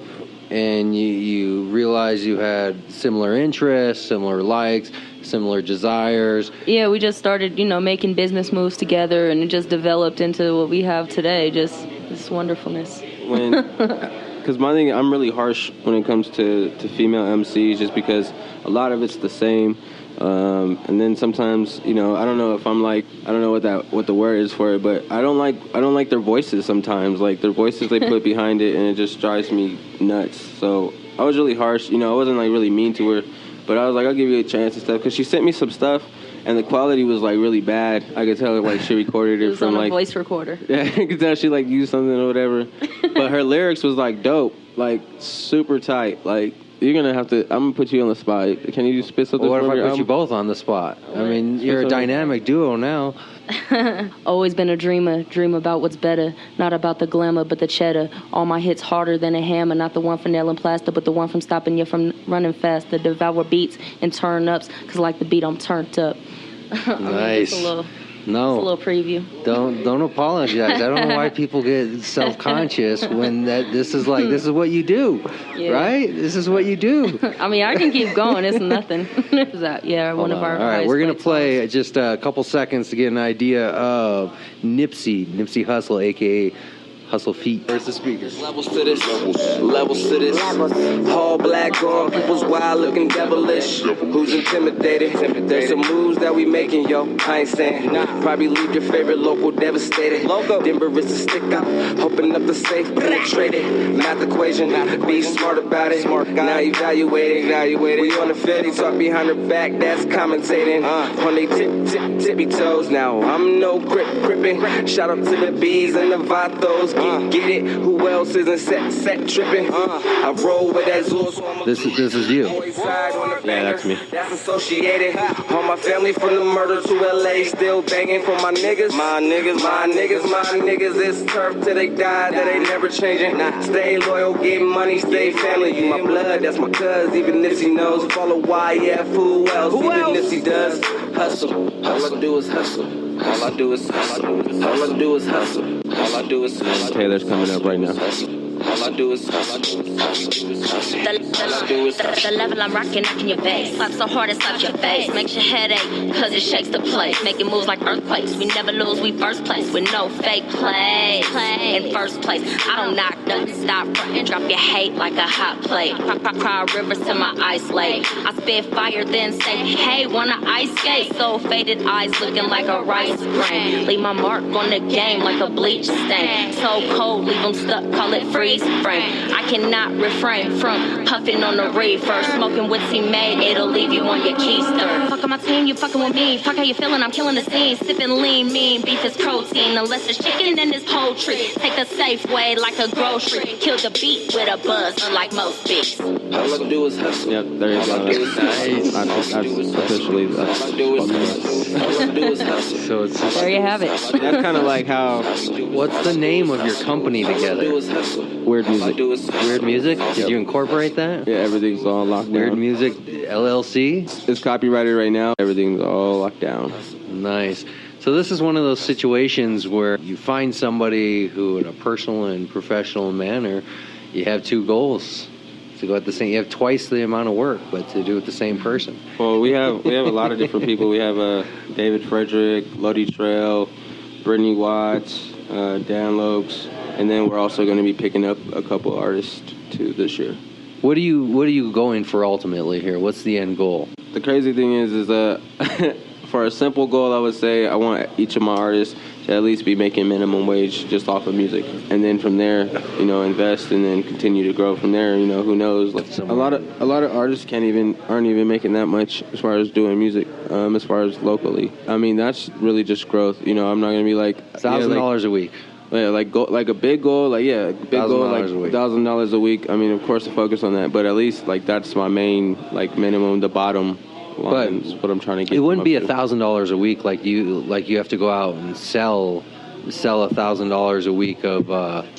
and you realize you had similar interests, similar likes, similar desires. Yeah, we just started, making business moves together, and it just developed into what we have today, just this wonderfulness. Because my thing, I'm really harsh when it comes to female MCs, just because a lot of it's the same. And then sometimes, I don't know if I'm like, I don't know what the word is for it, but I don't like their voices sometimes. Like their voices they put behind it, and it just drives me nuts. So I was really harsh. I wasn't like really mean to her, but I was like, I'll give you a chance and stuff, because she sent me some stuff, and the quality was like really bad. I could tell like she recorded it, was from on a like voice recorder. Yeah, I could tell she like used something or whatever. But her lyrics was like dope, like super tight. Like you're gonna have to. I'm gonna put you on the spot. Can you spit something? What if I your put you both on the spot? I mean, you're a dynamic duo now. Always been a dreamer. Dream about what's better, not about the glamour, but the cheddar. All my hits harder than a hammer, not the one from nail and plaster, but the one from stopping you from running faster. Devour beats and turn ups, cause like the beat, I'm turned up. Nice. It's a little preview. Don't apologize. I don't know why people get self-conscious when this is what you do, right? This is what you do. I mean, I can keep going. It's nothing. One of our. All right, we're gonna play just a couple seconds to get an idea of Nipsey Hussle, aka Hustle Feet. Where's the speakers? Levels to this, levels to this. All black on, people's wild looking devilish. Who's intimidated? There's some moves that we making, yo. I ain't saying. Probably leave your favorite local devastated. Denver is a stick up, open up the safe, penetrated. Math equation, be smart about it. Now evaluating. We on the field, he talk behind her back, that's commentating. On they tippy toes. Now I'm no gripping. Shout out to the bees and the vatos. Get it? Who else isn't set tripping? I roll with that Zool. This is you. Yeah, that's me. That's associated. All my family from the murder to LA, still banging for my niggas. My niggas. It's turf till they die, that ain't never changing. Stay loyal, get money, stay family. You my blood, that's my cuz. Even Nipsey knows. Follow YF, who else? Even Nipsey does. Hustle. All I do is hustle. All I do is hustle. All I do is hustle. All I do is hustle. Taylor's coming up right now. All I do is hustle. The level I'm rocking, knocking your base. Slap so hard it slaps your face. Makes your head ache, cause it shakes the place. Making moves like earthquakes. We never lose, we first place. With no fake plays. In first place, I don't knock nothing. Stop frontin', drop your hate like a hot plate. Cry rivers to my ice lake. I spit fire, then say, hey, wanna ice skate? So faded eyes looking like a rice grain. Leave my mark on the game like a bleach stain. So cold, leave them stuck, call it freeze frame. I cannot refrain from puffing on the reefer. Smoking with teammate, it'll leave you on your keister. Fuck on my team, you fucking with me. Fuck how you feeling, I'm killing the scene. Sipping lean, mean, beef is protein. Unless it's chicken, then it's poultry. Take the safe way like a grocery. Kill the beat with a buzz, unlike most beats. All I do is hustle. Yep, there you go. That's officially All I do is hustle. So it's There you have it. That's kind of like how. What's the name of your company together? Weird Music. Weird Music? Did you incorporate that? Yeah, everything's all locked down. Weird Music LLC? It's copyrighted right now. Everything's all locked down. Nice. So this is one of those situations where you find somebody who, in a personal and professional manner, you have two goals. To go at the same, you have twice the amount of work, but to do it the same person. Well, we have a lot of different people. We have David Frederick, Lodi Trail, Brittany Watts, Dan Lokes, and then we're also going to be picking up a couple artists too this year. What are you going for ultimately here? What's the end goal? The crazy thing is for a simple goal, I would say I want each of my artists to at least be making minimum wage just off of music, and then from there, invest and then continue to grow from there. Who knows? Like a lot of artists aren't even making that much as far as doing music, as far as locally. I mean, that's really just growth. I'm not gonna be like $1,000 a week. Yeah, like a big goal, like $1,000 a week. I mean, of course, to focus on that, but at least like that's my main minimum, the bottom. But is what I'm trying to get. It wouldn't be $1,000 a week like you have to go out and sell $1,000 a week of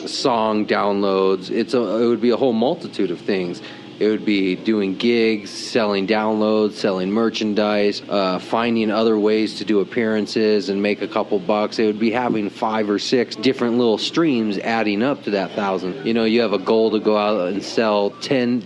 song downloads. It would be a whole multitude of things. It would be doing gigs, selling downloads, selling merchandise, finding other ways to do appearances and make a couple bucks. It would be having 5 or 6 different little streams adding up to that 1,000. You have a goal to go out and sell 10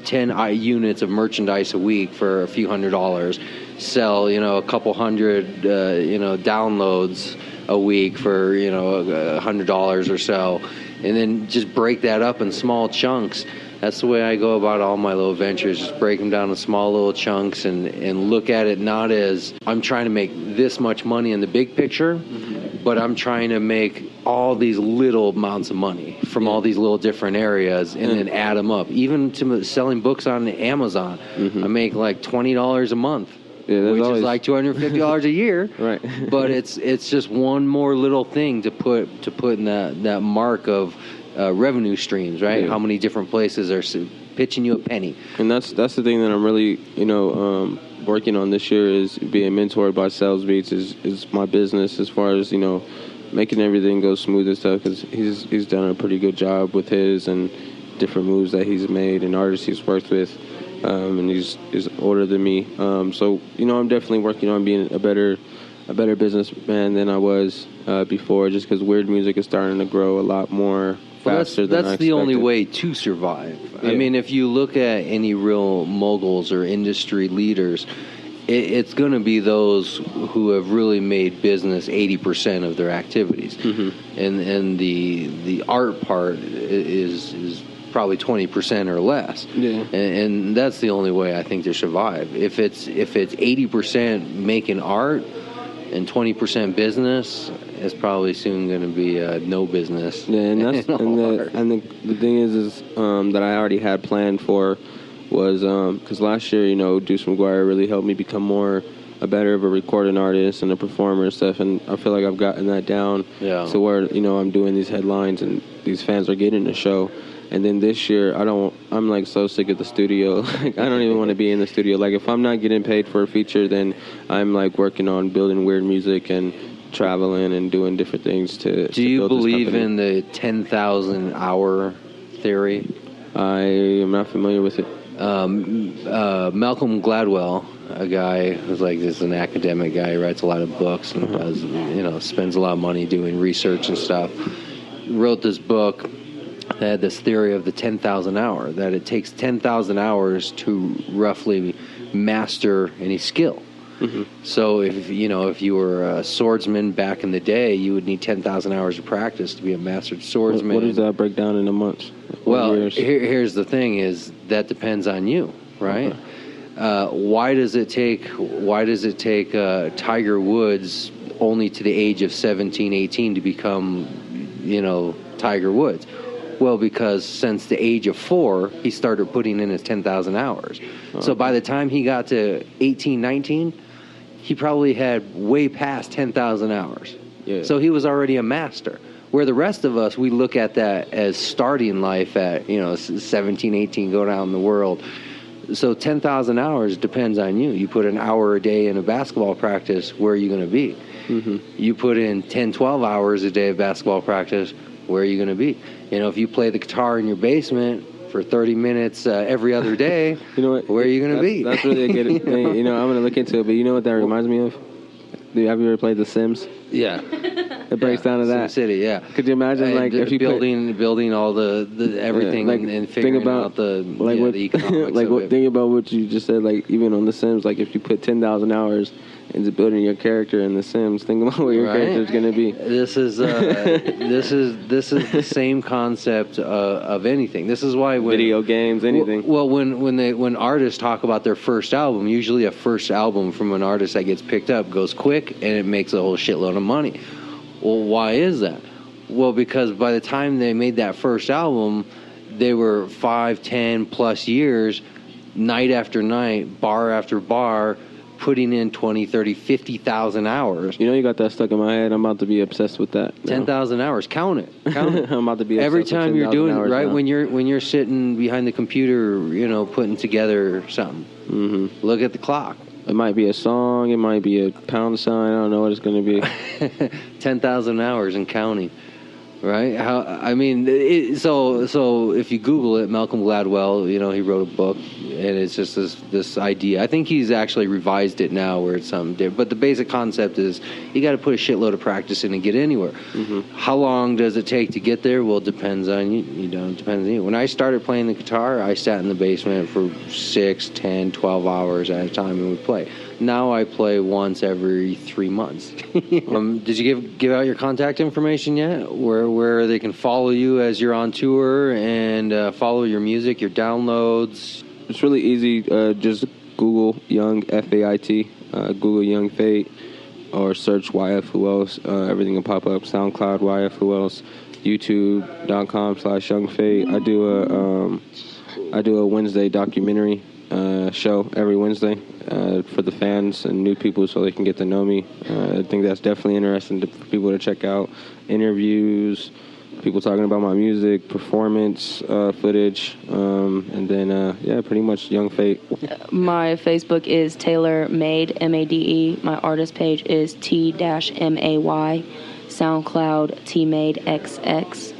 units of merchandise a week for a few $100s. sell, a couple hundred, downloads a week for, $100 or so, and then just break that up in small chunks. That's the way I go about all my little ventures, just break them down in small little chunks and look at it not as I'm trying to make this much money in the big picture, but I'm trying to make all these little amounts of money from all these little different areas and then add them up. Even to selling books on Amazon, I make like $20 a month. Yeah, which is like $250 a year, right? But it's just one more little thing to put in that mark of revenue streams, right? Yeah. How many different places are pitching you a penny? And that's the thing that I'm really working on this year is being mentored by Sales Beats is my business as far as making everything go smooth and stuff, because he's done a pretty good job with his and different moves that he's made and artists he's worked with. And he's older than me, so I'm definitely working on being a better businessman than I was before. Just because weird music is starting to grow a lot more faster than I expected. That's the only way to survive. Yeah. I mean, if you look at any real moguls or industry leaders, it's going to be those who have really made business 80% of their activities, and the art part is probably 20% or less. Yeah. And that's the only way I think to survive. If it's 80% making art and 20% business, it's probably soon going to be no business. Yeah, and that's and the thing is that I already had planned for was because last year, Deuce McGuire really helped me become a better of a recording artist and a performer and stuff, and I feel like I've gotten that down to where I'm doing these headlines and these fans are getting the show. And then this year, I'm like so sick of the studio. Like, I don't even want to be in the studio. Like, if I'm not getting paid for a feature, then I'm like working on building weird music and traveling and doing different things to. Do you believe in the 10,000 hour theory? I am not familiar with it. Malcolm Gladwell, a guy who's like just an academic guy, who writes a lot of books and does, spends a lot of money doing research and stuff, wrote this book. They had this theory of the 10,000 hour, that it takes 10,000 hours to roughly master any skill. So if you were a swordsman back in the day, you would need 10,000 hours of practice to be a mastered swordsman. What does that break down in a month? Well, here's the thing: is that depends on you, right? Okay. Why does it take Tiger Woods only to the age of 17, 18 to become, Tiger Woods? Well, because since the age of 4, he started putting in his 10,000 hours. So by the time he got to 18, 19, he probably had way past 10,000 hours. Yeah. So he was already a master. Where the rest of us, we look at that as starting life at, 17, 18, going out in the world. So 10,000 hours depends on you. You put an hour a day in a basketball practice, where are you going to be? You put in 10, 12 hours a day of basketball practice, where are you going to be? If you play the guitar in your basement for 30 minutes every other day, where are you going to be? That's really a good thing. I'm going to look into it, but you know what that reminds me of? Have you ever played The Sims? Yeah. It breaks down to that. Sim City, yeah. Could you imagine, if you building all the everything and figuring out the economics think about what you just said, even on The Sims, if you put 10,000 hours into building your character in The Sims, think about what your character is going to be. This is the same concept of anything. This is why video games, anything. Well, when artists talk about their first album, usually a first album from an artist that gets picked up goes quick and it makes a whole shitload of money. Well, why is that? Well, because by the time they made that first album, they were 5, 10 plus years, night after night, bar after bar, putting in 20, 30, 50,000 hours. You got that stuck in my head. I'm about to be obsessed with that. 10,000 hours. Count it. I'm about to be obsessed every time with you're doing it, right? Now. When you're sitting behind the computer, putting together something. Look at the clock. It might be a song. It might be a pound sign. I don't know what it's going to be. 10,000 hours and counting. Right? So if you Google it, Malcolm Gladwell, he wrote a book, and it's just this idea. I think he's actually revised it now where it's something different. But the basic concept is you got to put a shitload of practice in and get anywhere. How long does it take to get there? Well, it depends on you. It depends on you. When I started playing the guitar, I sat in the basement for 6, 10, 12 hours at a time and would play. Now I play once every 3 months. Did you give out your contact information yet? Where they can follow you as you're on tour and follow your music, your downloads? It's really easy. Just Google Young F.A.I.T. Google Young F.A.I.T. or search YF Who Else. Everything will pop up. SoundCloud YF Who Else. YouTube.com/Young F.A.I.T. I do a Wednesday documentary show every Wednesday for the fans and new people so they can get to know me. I think that's definitely interesting for people to check out. Interviews, people talking about my music, performance footage, and then, pretty much Young F.A.I.T. My Facebook is Taylor Made, M-A-D-E. My artist page is T-M-A-Y. SoundCloud, T-Made XX.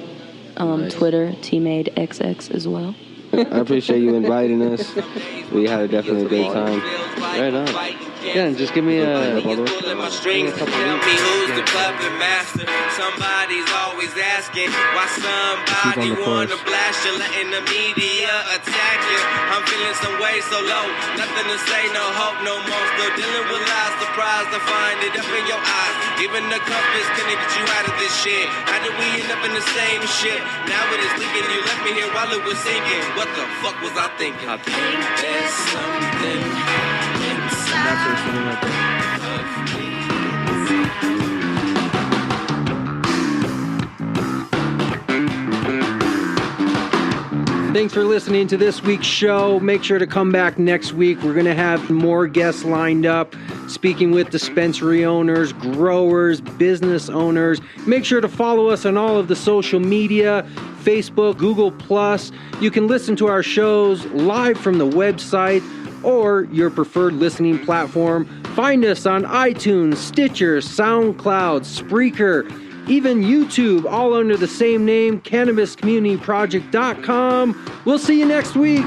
Nice. Twitter, T-Made XX as well. I appreciate you inviting us. We had definitely a great time. Right on. Yeah, and just give me a couple Tell me who's the puppet master. Somebody's always asking why somebody wanna blast you, letting the media attack you. I'm feeling some way so low, nothing to say, no hope, no more. Still dealing with lies, surprised to find it up in your eyes. Even the compass couldn't get you out of this shit. How did we end up in the same shit? Now it is leaking, you left me here while it was sinking. What the fuck was I thinking? I think there's something inside of me. Thanks for listening to this week's show. Make sure to come back next week. We're going to have more guests lined up, speaking with dispensary owners, growers, business owners. Make sure to follow us on all of the social media, Facebook, Google+. You can listen to our shows live from the website or your preferred listening platform. Find us on iTunes, Stitcher, SoundCloud, Spreaker, even YouTube, all under the same name, CannabisCommunityProject.com. We'll see you next week.